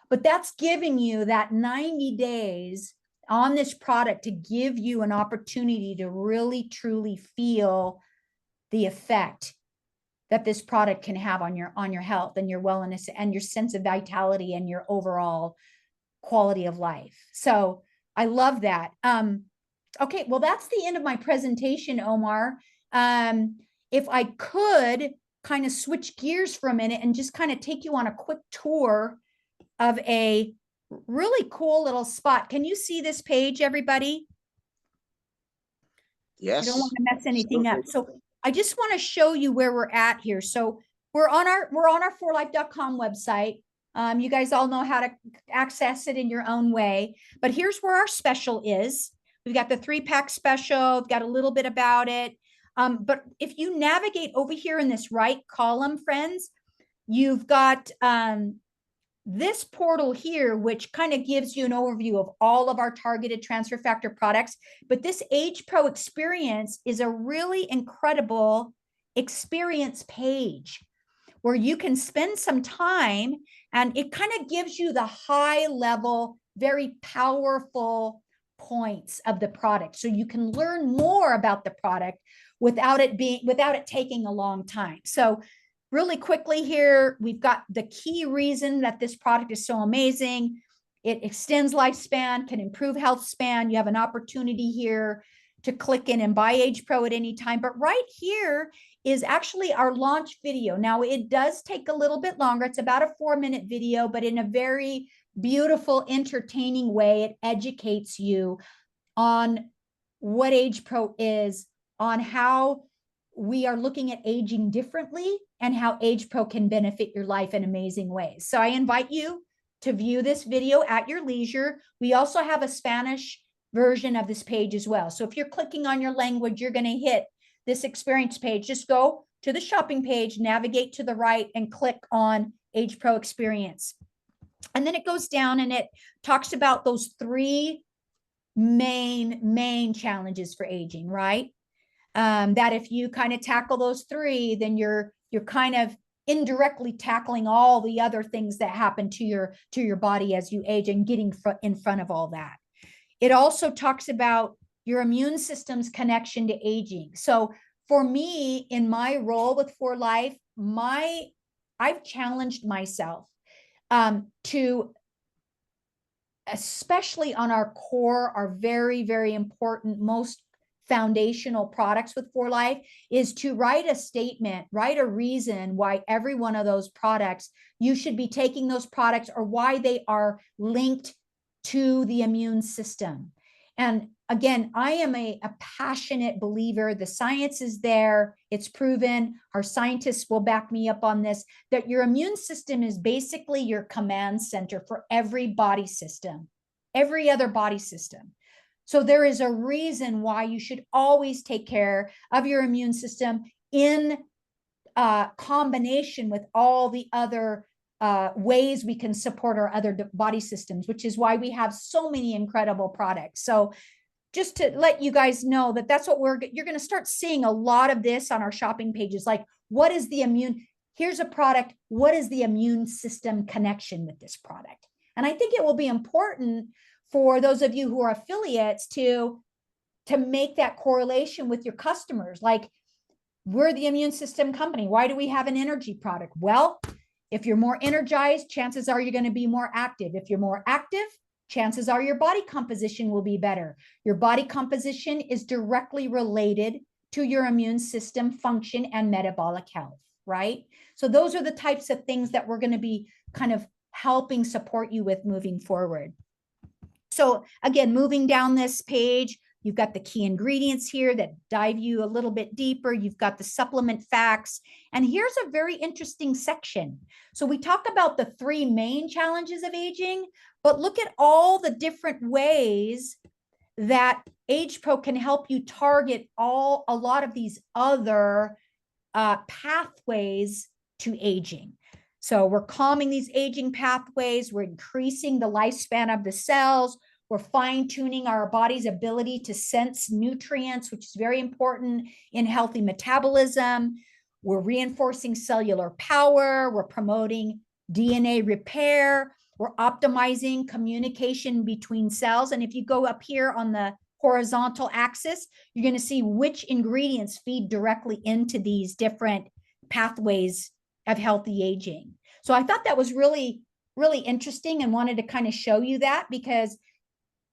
B: But that's giving you that 90 days on this product to give you an opportunity to really, truly feel the effect that this product can have on your health and your wellness and your sense of vitality and your overall quality of life. So I love that. Okay, well, that's the end of my presentation, Omar. If I could kind of switch gears for a minute and just kind of take you on a quick tour of a really cool little spot. Can you see this page, everybody?
A: Yes.
B: You don't want to mess anything up. So I just want to show you where we're at here. So we're on our forlife.com website. You guys all know how to access it in your own way, but here's where our special is. We've got the 3-pack special. We've got a little bit about it. But if you navigate over here in this right column, friends, you've got this portal here, which kind of gives you an overview of all of our targeted transfer factor products. But this Age Pro experience is a really incredible experience page where you can spend some time, and it kind of gives you the high level, very powerful points of the product. So you can learn more about the product without it taking a long time. So really quickly here, we've got the key reason that this product is so amazing. It extends lifespan, can improve health span. You have an opportunity here to click in and buy Age Pro at any time. But right here is actually our launch video. Now, it does take a little bit longer. It's about a 4-minute video, but in a very beautiful, entertaining way. It educates you on what Age Pro is, on how we are looking at aging differently, and how Age Pro can benefit your life in amazing ways. So I invite you to view this video at your leisure. We also have a Spanish version of this page as well. So if you're clicking on your language, you're going to hit this experience page. Just go to the shopping page, navigate to the right, and click on Age Pro Experience. And then it goes down and it talks about those three main challenges for aging, right? That if you kind of tackle those three, then you're kind of indirectly tackling all the other things that happen to your body as you age and getting in front of all that. It also talks about your immune system's connection to aging. So for me, in my role with For Life, I've challenged myself to, especially on our core, our very important, most foundational products with For Life, is to write a statement, write a reason why every one of those products, you should be taking those products, or why they are linked to the immune system. And again, I am a passionate believer. The science is there. It's proven. Our scientists will back me up on this, that your immune system is basically your command center for every body system, every other body system. So there is a reason why you should always take care of your immune system in combination with all the other ways we can support our other body systems, which is why we have so many incredible products. So just to let you guys know that that's what you're going to start seeing a lot of this on our shopping pages. Like, what is the immune? Here's a product. What is the immune system connection with this product? And I think it will be important for those of you who are affiliates to make that correlation with your customers. Like, we're the immune system company. Why do we have an energy product? Well, if you're more energized, chances are you're going to be more active. If you're more active, chances are your body composition will be better. Your body composition is directly related to your immune system function and metabolic health, right? So those are the types of things that we're going to be kind of helping support you with moving forward. So again, moving down this page, you've got the key ingredients here that dive you a little bit deeper. You've got the supplement facts. And here's a very interesting section. So we talk about the three main challenges of aging, but look at all the different ways that AgePro can help you target a lot of these other pathways to aging. So we're calming these aging pathways. We're increasing the lifespan of the cells. We're fine-tuning our body's ability to sense nutrients, which is very important in healthy metabolism. We're reinforcing cellular power. We're promoting DNA repair. We're optimizing communication between cells. And if you go up here on the horizontal axis, you're going to see which ingredients feed directly into these different pathways of healthy aging. So I thought that was really interesting and wanted to kind of show you that, because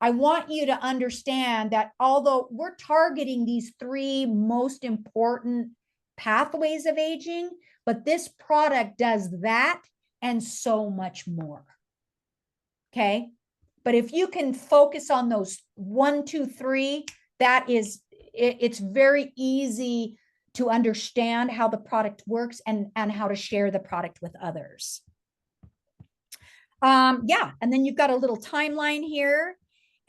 B: I want you to understand that although we're targeting these three most important pathways of aging, but this product does that and so much more. Okay. But if you can focus on those 1, 2, 3, it's very easy to understand how the product works and how to share the product with others. Yeah. And then you've got a little timeline here.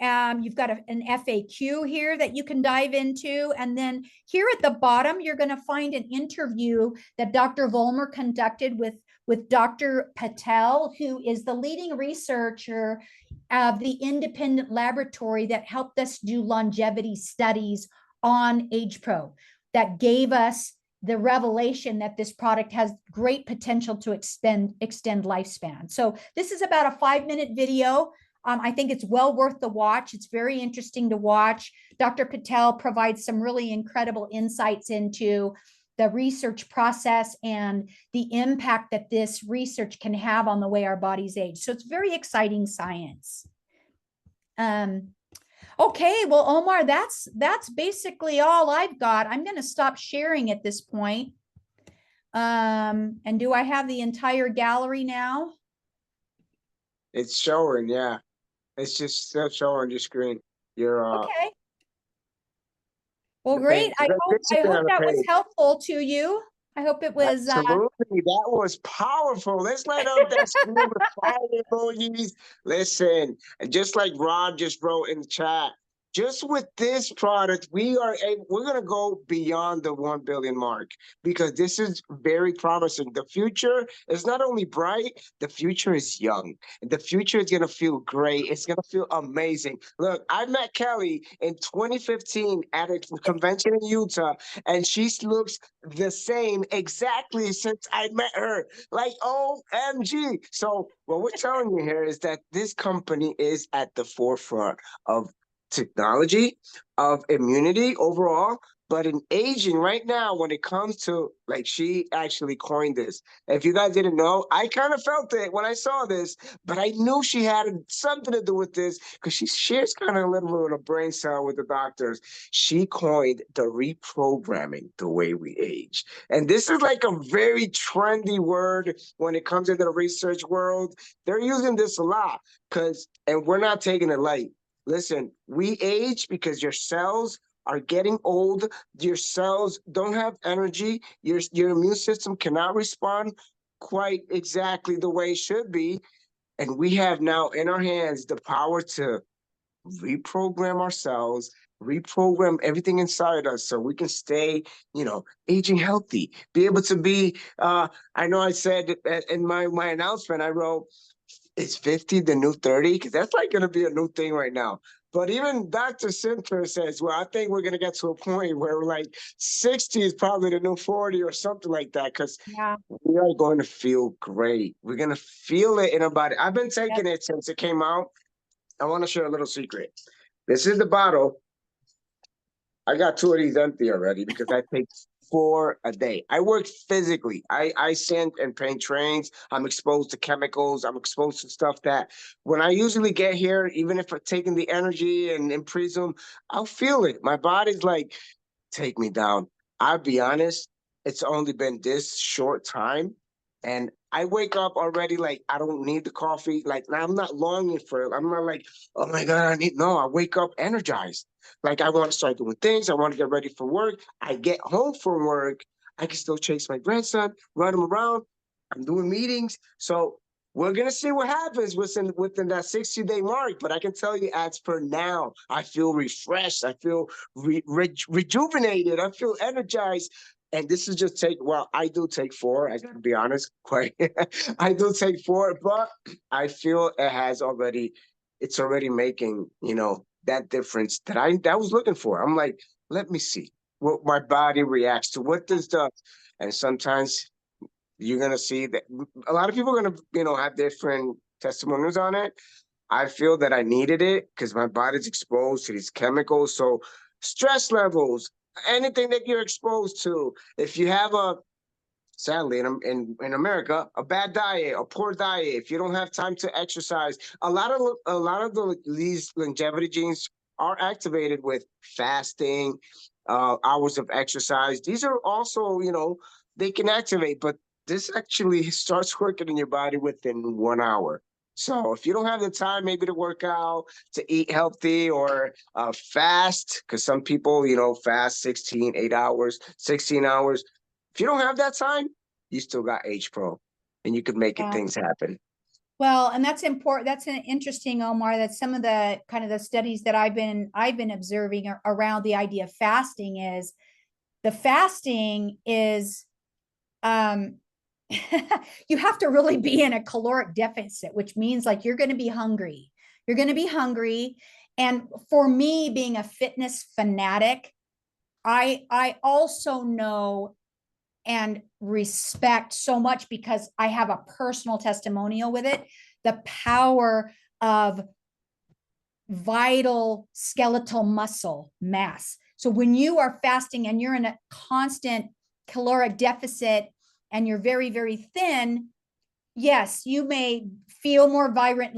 B: You've got an FAQ here that you can dive into. And then here at the bottom, you're going to find an interview that Dr. Vollmer conducted with Dr. Patel, who is the leading researcher of the independent laboratory that helped us do longevity studies on AgePro, that gave us the revelation that this product has great potential to extend lifespan. So this is about a 5-minute video. I think it's well worth the watch. It's very interesting to watch. Dr. Patel provides some really incredible insights into the research process and the impact that this research can have on the way our bodies age. So it's very exciting science. Okay, well, Omar, that's basically all I've got. I'm going to stop sharing at this point. And do I have the entire gallery now?
A: It's showing, yeah. It's just still showing on your screen. You're
B: okay. Well, great. I hope that was helpful to you. I hope it was.
A: Absolutely. That was powerful. Let's light up that screen with fire emojis. Listen, just like Rob just wrote in the chat, just with this product, we're going to go beyond the 1 billion mark because this is very promising. The future is not only bright, the future is young. The future is going to feel great. It's going to feel amazing. Look, I met Kelly in 2015 at a convention in Utah, and she looks the same exactly since I met her. Like, OMG. So, what we're telling you here is that this company is at the forefront of technology, of immunity overall. But in aging right now, when it comes to, like, she actually coined this. If you guys didn't know, I kind of felt it when I saw this, but I knew she had something to do with this because she shares kind of a little bit of a brain cell with the doctors. She coined the reprogramming the way we age. And this is like a very trendy word when it comes into the research world. They're using this a lot and we're not taking it light. Listen, we age because your cells are getting old. Your cells don't have energy. Your immune system cannot respond quite exactly the way it should be. And we have now in our hands the power to reprogram ourselves, reprogram everything inside us so we can stay, aging healthy, be able to be, I know I said in my announcement, I wrote, is 50 the new 30? Because that's like going to be a new thing right now. But even Dr. Sinclair says, well, I think we're going to get to a point where like 60 is probably the new 40 or something like that. Because
B: Yeah.
A: we are going to feel great. We're going to feel it in our body. I've been taking it since it came out. I want to share a little secret. This is the bottle. I got 2 of these empty already because I take 4 a day. I work physically. I sand and paint trains. I'm exposed to chemicals. I'm exposed to stuff that when I usually get here, even if I'm taking the energy and in Prism, I'll feel it. My body's like, take me down. I'll be honest, it's only been this short time. And I wake up already like I don't need the coffee. Like I'm not longing for it. I'm not like, oh my God, no, I wake up energized. Like I want to start doing things. I want to get ready for work. I get home from work. I can still chase my grandson, run him around. I'm doing meetings. So we're gonna see what happens within that 60-day mark. But I can tell you, as per now, I feel refreshed. I feel rejuvenated. I feel energized. And this is just I do take 4. I gotta be honest, quite. I do take 4, but I feel it's already making, that difference that was looking for. I'm like, let me see what my body reacts to. And sometimes you're gonna see that a lot of people are gonna, have different testimonials on it. I feel that I needed it because my body's exposed to these chemicals. So stress levels, anything that you're exposed to, if you have sadly in America, a bad diet, a poor diet, if you don't have time to exercise, these longevity genes are activated with fasting, hours of exercise. These are also, they can activate, but this actually starts working in your body within 1 hour. So if you don't have the time maybe to work out, to eat healthy or fast, because some people, fast 8 hours, 16 hours. If you don't have that time, you still got H Pro and you could make
B: Yeah.
A: things happen.
B: Well, and that's important. That's an interesting, Omar. That some of the kind of the studies that I've been observing around the idea of fasting is the fasting is you have to really be in a caloric deficit, which means like you're going to be hungry. You're going to be hungry. And for me, being a fitness fanatic, I also know and respect so much because I have a personal testimonial with it, the power of vital skeletal muscle mass. So when you are fasting and you're in a constant caloric deficit and you're very, very thin, yes, you may feel more vibrant,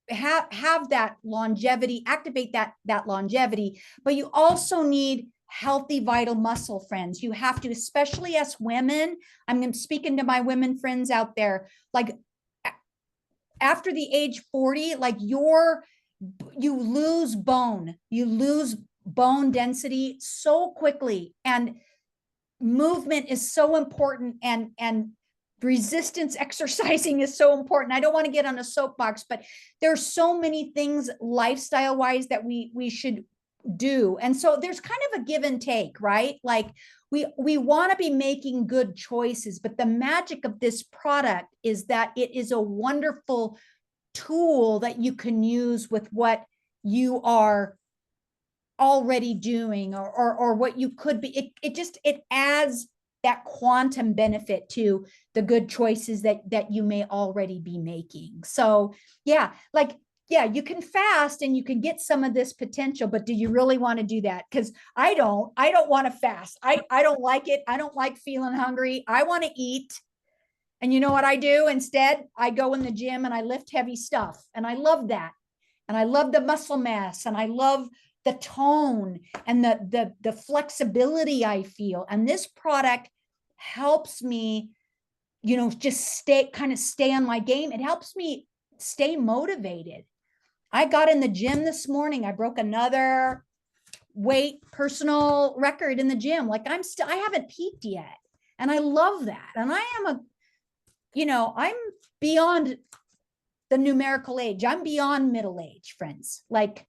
B: have that longevity, activate that longevity, but you also need healthy, vital muscle, friends. You have to, especially as women. I'm speaking to my women friends out there, like after the age 40, like you lose bone density so quickly, and movement is so important, and resistance exercising is so important. I don't want to get on a soapbox, but there's so many things lifestyle wise that we should do. And so there's kind of a give and take, right? Like we want to be making good choices, but the magic of this product is that it is a wonderful tool that you can use with what you are already doing or what you could be. It adds that quantum benefit to the good choices that you may already be making. So yeah, like, yeah, you can fast and you can get some of this potential, but do you really want to do that? Because I don't want to fast. I don't like it. I don't like feeling hungry. I want to eat. And you know what I do instead? I go in the gym and I lift heavy stuff. And I love that. And I love the muscle mass and I love the tone and the flexibility I feel. And this product helps me, you know, just stay on my game. It helps me stay motivated. I got in the gym this morning. I broke another weight personal record in the gym. Like I haven't peaked yet. And I love that. And I am I'm beyond the numerical age. I'm beyond middle age, friends. Like,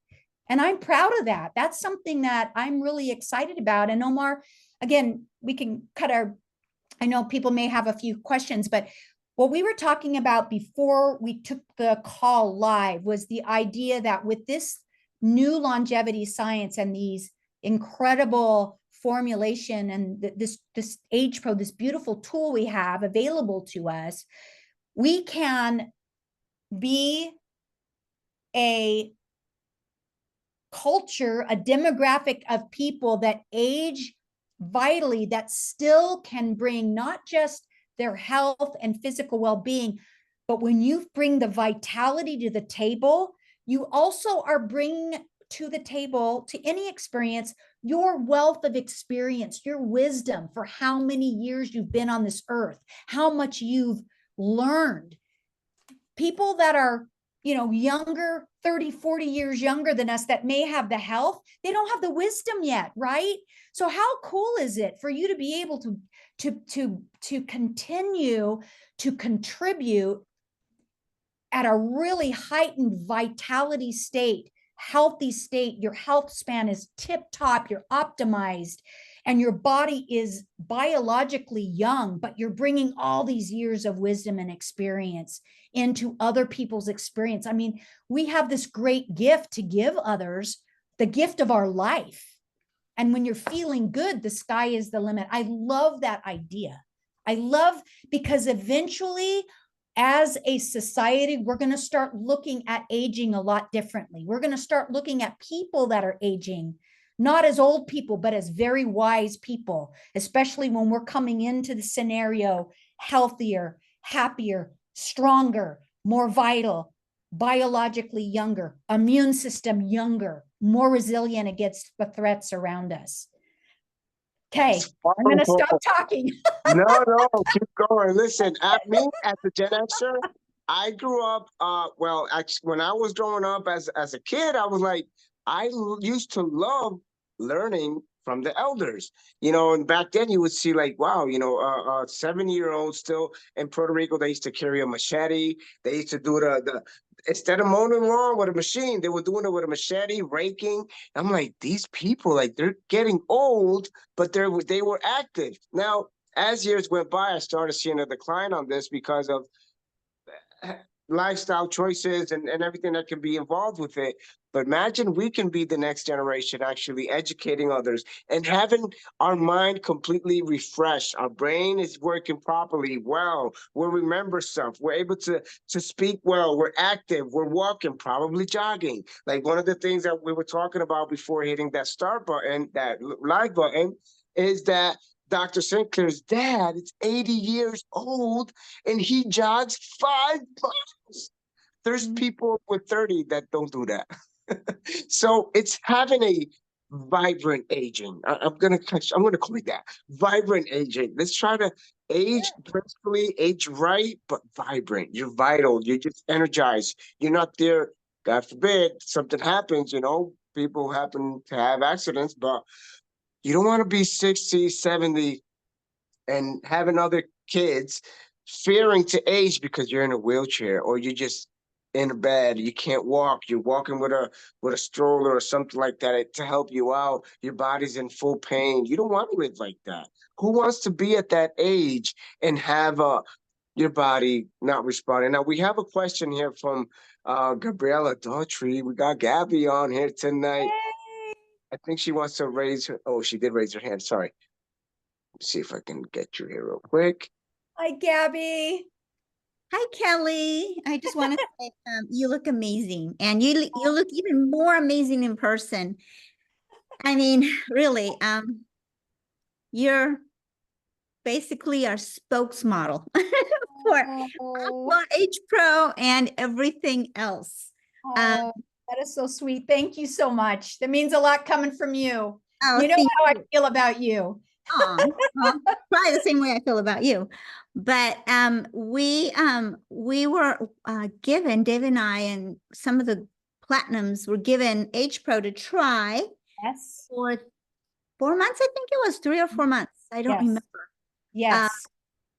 B: and I'm proud of that. That's something that I'm really excited about. And Omar, again, we can I know people may have a few questions, but what we were talking about before we took the call live was the idea that with this new longevity science and these incredible formulation and this Age Pro, this beautiful tool we have available to us, we can be a culture, a demographic of people that age vitally, that still can bring not just their health and physical well-being, but when you bring the vitality to the table, you also are bringing to the table, to any experience, your wealth of experience, your wisdom for how many years you've been on this earth, how much you've learned. People that are, younger, 30, 40 years younger than us that may have the health, they don't have the wisdom yet, right? So how cool is it for you to be able to continue to contribute at a really heightened vitality state, healthy state? Your health span is tip top, you're optimized, and your body is biologically young, but you're bringing all these years of wisdom and experience into other people's experience. I mean, we have this great gift to give others, the gift of our life. And when you're feeling good, the sky is the limit. I love that idea. Because eventually, as a society, we're going to start looking at aging a lot differently. We're going to start looking at people that are aging, not as old people, but as very wise people, especially when we're coming into the scenario healthier, happier, stronger, more vital, biologically younger, immune system younger, more resilient against the threats around us. Okay, I'm going to stop talking.
A: No, keep going. Listen, me as a Gen Xer, I grew up, actually, when I was growing up as a kid, I was like, used to love learning from the elders, and back then you would see like, wow, 7-year-old still in Puerto Rico, they used to carry a machete. They used to do instead of mowing lawn with a machine, they were doing it with a machete, raking. I'm like, these people, like, they're getting old, but they were active. Now, as years went by, I started seeing a decline on this because of lifestyle choices and everything that can be involved with it. But imagine we can be the next generation actually educating others and having our mind completely refreshed. Our brain is working properly well. We'll remember stuff. We're able to speak well. We're active. We're walking, probably jogging. Like one of the things that we were talking about before hitting that start button, that live button, is that Dr. Sinclair's dad is 80 years old and he jogs 5 miles. There's people with 30 that don't do that. So it's having a vibrant aging. I'm gonna call it that. Vibrant aging. Let's try to age gracefully, age right, but vibrant. You're vital. You're just energized. You're not there. God forbid something happens. People happen to have accidents, but you don't want to be 60, 70 and having other kids fearing to age because you're in a wheelchair or you're just in a bed, you can't walk, you're walking with a stroller or something like that to help you out, your body's in full pain. You don't want to live like that. Who wants to be at that age and have your body not responding? Now we have a question here from Gabriella Daughtry. We got Gabby on here tonight.
B: Yay.
A: I think she wants to raise her. Oh, she did raise her hand. Sorry. Let's see if I can get you here real quick.
B: Hi, Gabby.
C: Hi, Kelly. I just want to say you look amazing, and you look even more amazing in person. I mean, really, you're basically our spokesmodel for
B: Oh,
C: Aqua H Pro and everything else.
B: that is so sweet. Thank you so much. That means a lot coming from you.
C: Oh,
B: You know
C: thank
B: how I
C: you.
B: feel about you.
C: Aw, well, probably the same way I feel about you. But we were given, Dave and I, and some of the platinums were given H Pro to try
B: Yes.
C: for 4 months. I think it was 3 or 4 months. I don't
B: Yes.
C: remember.
B: Yes.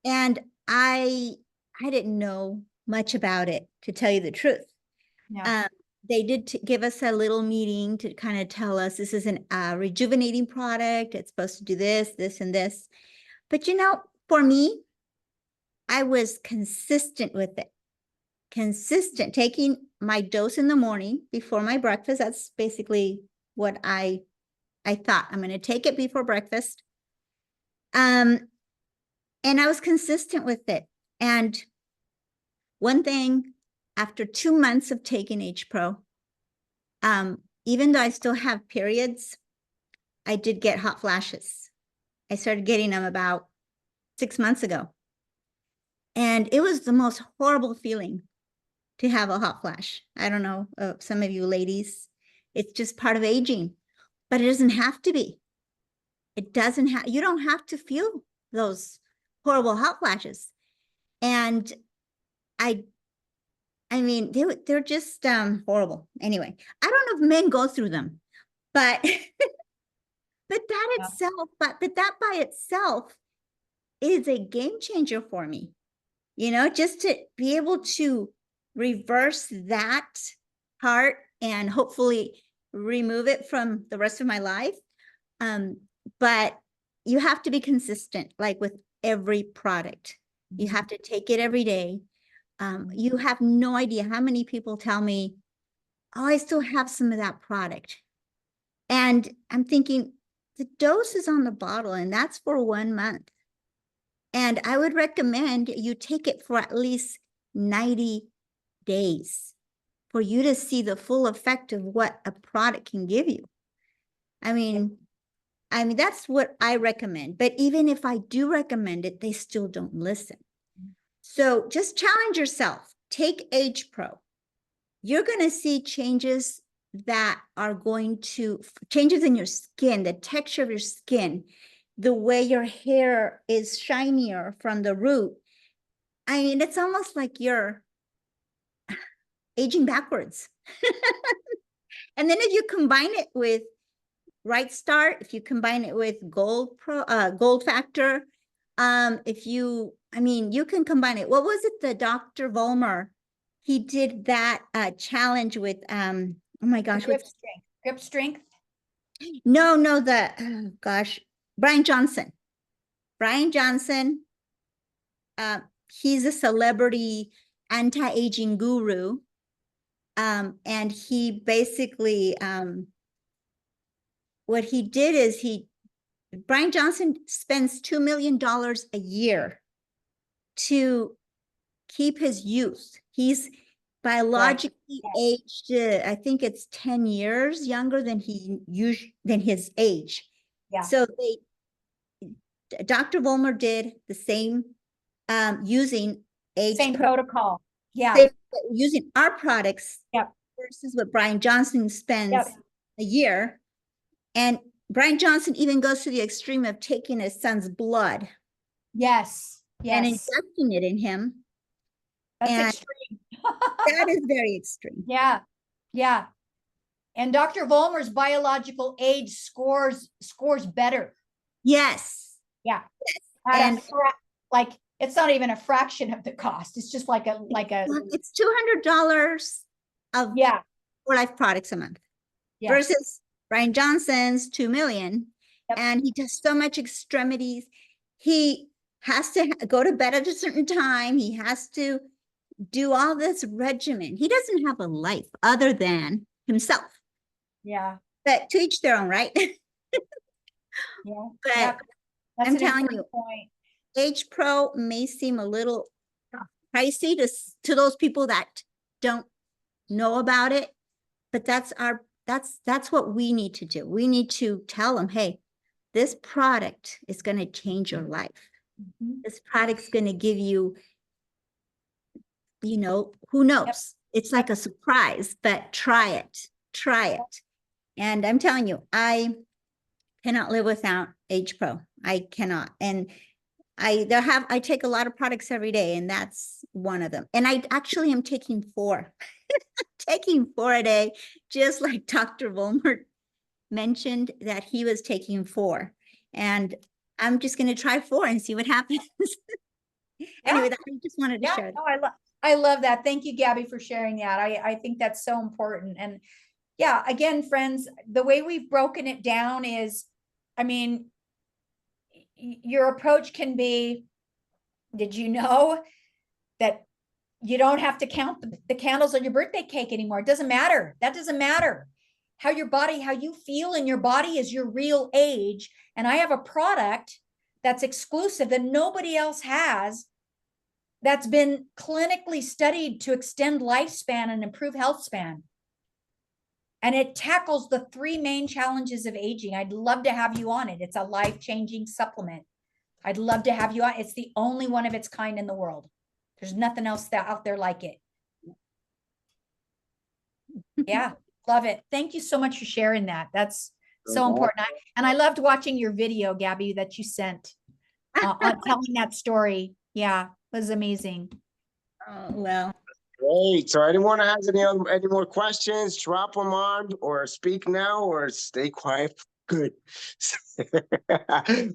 C: And I didn't know much about it, to tell you the truth.
B: Yeah.
C: They did give us a little meeting to kind of tell us this is a rejuvenating product. It's supposed to do this, this, and this. But for me, I was consistent with it. Consistent, taking my dose in the morning before my breakfast. That's basically what I thought. I'm going to take it before breakfast. And I was consistent with it. And one thing, after 2 months of taking H Pro, even though I still have periods, I did get hot flashes. I started getting them about 6 months ago. And it was the most horrible feeling to have a hot flash. I don't know, some of you ladies, it's just part of aging, but it doesn't have to be. It doesn't have, you don't have to feel those horrible hot flashes. And I mean, they're just horrible. Anyway, I don't know if men go through them, but but that
B: Yeah.
C: itself, but that by itself is a game changer for me. Just to be able to reverse that part and hopefully remove it from the rest of my life. But you have to be consistent, like with every product. You have to take it every day. You have no idea how many people tell me, oh, I still have some of that product. And I'm thinking, the dose is on the bottle, and that's for 1 month. And I would recommend you take it for at least 90 days for you to see the full effect of what a product can give you. I mean, that's what I recommend. But even if I do recommend it, they still don't listen. So just challenge yourself. Take H Pro. You're going to see changes that are going to changes in your skin, the texture of your skin, the way your hair is shinier from the root. I mean, it's almost like you're aging backwards. And then if you combine it with Right Start, if you combine it with Gold Factor, you can combine it. What was it? The Dr. Volmer, he did that challenge with, oh my gosh.
B: Grip strength. Grip strength.
C: No, Brian Johnson. Brian Johnson, he's a celebrity anti-aging guru. And he basically, what he did is Brian Johnson spends $2 million a year to keep his youth. He's biologically aged, I think it's 10 years younger than his age.
B: Yeah.
C: So Dr. Volmer did the same, using
B: Same protocol. Yeah.
C: Using our products.
B: Yep.
C: Versus what Brian Johnson spends
B: Yep.
C: a year. And Brian Johnson even goes to the extreme of taking his son's blood.
B: Yes.
C: And injecting it in him.
B: That's extreme.
C: That is very extreme.
B: Yeah. Yeah. And Dr. Volmer's biological age scores better.
C: Yes.
B: Yeah.
C: And
B: like It's not even a fraction of the cost. It's just like a
C: It's $200 of
B: yeah,
C: For Life products a month
B: yeah.
C: versus Brian Johnson's 2 million.
B: Yep.
C: And he does so much extremities. He has to go to bed at a certain time. He has to do all this regimen. He doesn't have a life other than himself.
B: Yeah.
C: But to each their own, right?
B: Yeah.
C: But
B: Yeah. That's
C: I'm
B: an
C: telling
B: important
C: you,
B: point.
C: Age Pro may seem a little pricey to those people that don't know about it, but that's what we need to do. We need to tell them, hey, this product is going to change your life.
B: Mhm.
C: This product's going to give you, who knows?
B: Yep.
C: It's like a surprise, but try it. And I'm telling you, I cannot live without Age Pro. I cannot. And I take a lot of products every day, and that's one of them. And I actually am taking 4. Taking 4 a day, just like Dr. Volmer mentioned that he was taking 4. And I'm just going to try 4 and see what happens. Anyway, I just wanted to share that.
B: No, I love that. Thank you, Gabby, for sharing that. I think that's so important. And yeah, again, friends, the way we've broken it down is, I mean, your approach can be, did you know that you don't have to count the candles on your birthday cake anymore? It doesn't matter. That doesn't matter. How you feel in your body is your real age. And I have a product that's exclusive that nobody else has, that's been clinically studied to extend lifespan and improve health span. And it tackles the 3 main challenges of aging. I'd love to have you on it. It's a life-changing supplement. I'd love to have you on. It's the only one of its kind in the world. There's nothing else out there like it. Yeah, love it. Thank you so much for sharing that. That's so important. And I loved watching your video, Gabby, that you sent on telling that story. Yeah, it was amazing.
C: Oh, well.
A: Great. So anyone has any more questions, drop them on or speak now or stay quiet. Good.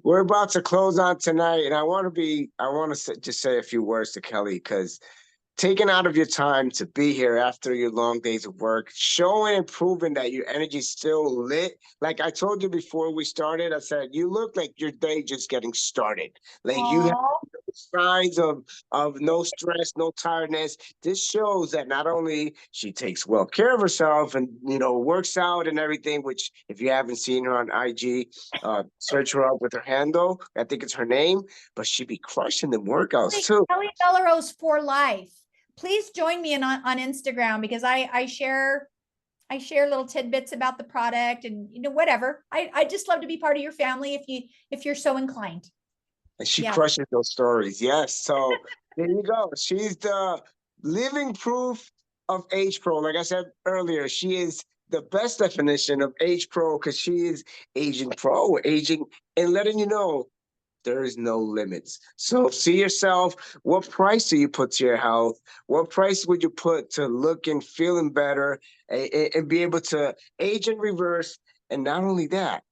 A: We're about to close on tonight, and I want to just say a few words to Kelly, because taking out of your time to be here after your long days of work, showing and proving that your energy's still lit. Like I told you before we started, I said, you look like your day just getting started. Like you have signs of no stress, no tiredness. This shows that not only she takes well care of herself and, works out and everything, which if you haven't seen her on IG, search her up with her handle. I think it's her name, but she be crushing the workouts too.
B: Kelly Bellerose for life. Please join me on Instagram, because I share little tidbits about the product and whatever. I just love to be part of your family if you're so inclined.
A: And she crushes those stories. Yes. So there you go. She's the living proof of Age Pro. Like I said earlier, she is the best definition of Age Pro, because she is aging pro, aging and letting you know there is no limits. So see yourself. What price do you put to your health? What price would you put to looking, feeling better, and be able to age in reverse? And not only that,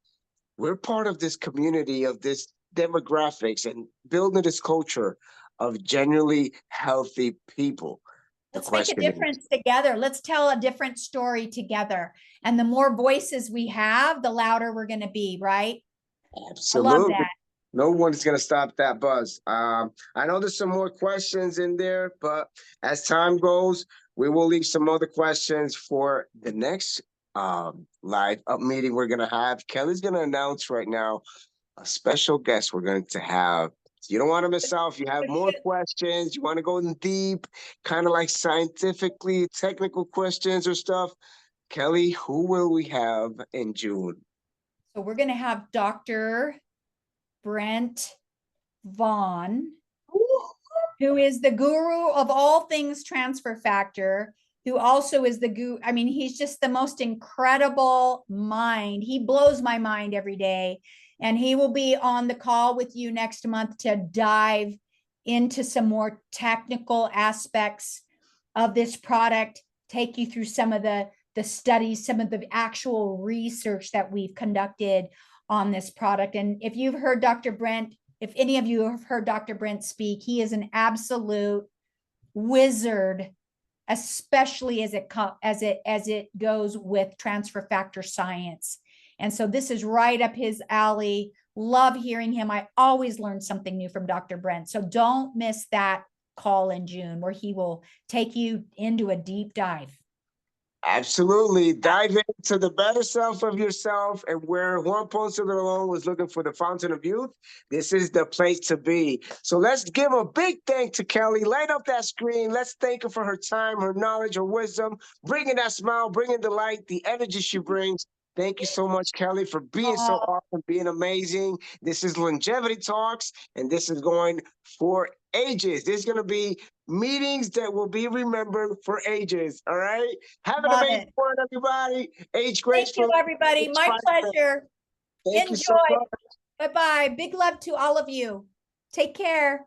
A: we're part of this community, of this demographics, and building this culture of genuinely healthy people.
B: Let's make a difference together. Let's tell a different story together. And the more voices we have, the louder we're going to be, right?
A: Absolutely.
B: I love that.
A: No one's going to stop that buzz. I know there's some more questions in there, but as time goes, we will leave some other questions for the next live up meeting we're going to have. Kelly's going to announce right now a special guest we're going to have. You don't want to miss out. If you have more questions, you want to go in deep, kind of like scientifically technical questions or stuff, Kelly, who will we have in June?
B: So we're going to have Dr. Brent Vaughn, who is the guru of all things transfer factor, who also is the guru. I mean, he's just the most incredible mind. He blows my mind every day. And he will be on the call with you next month to dive into some more technical aspects of this product, take you through some of the studies, some of the actual research that we've conducted on this product. And if you've heard Dr. Brent if any of you have heard Dr. Brent speak, he is an absolute wizard, especially as it goes with transfer factor science. And so this is right up his alley. Love hearing him. I always learn something new from Dr. Brent. So don't miss that call in June where he will take you into a deep dive.
A: Absolutely. Dive into the better self of yourself, and where Juan Ponce de Leon was looking for the fountain of youth, this is the place to be. So let's give a big thank to Kelly. Light up that screen. Let's thank her for her time, her knowledge, her wisdom, bringing that smile, bringing the light, the energy she brings. Thank you so much, Kelly, for being so awesome, being amazing. This is Longevity Talks, and this is going for ages. There's going to be meetings that will be remembered for ages. All right. Have an
B: Love
A: amazing
B: it.
A: one, everybody. Age
B: Thank
A: gracefully.
B: you, everybody. My pleasure.
A: Thank you so
B: Enjoy.
A: much.
B: Bye-bye. Big love to all of you. Take care.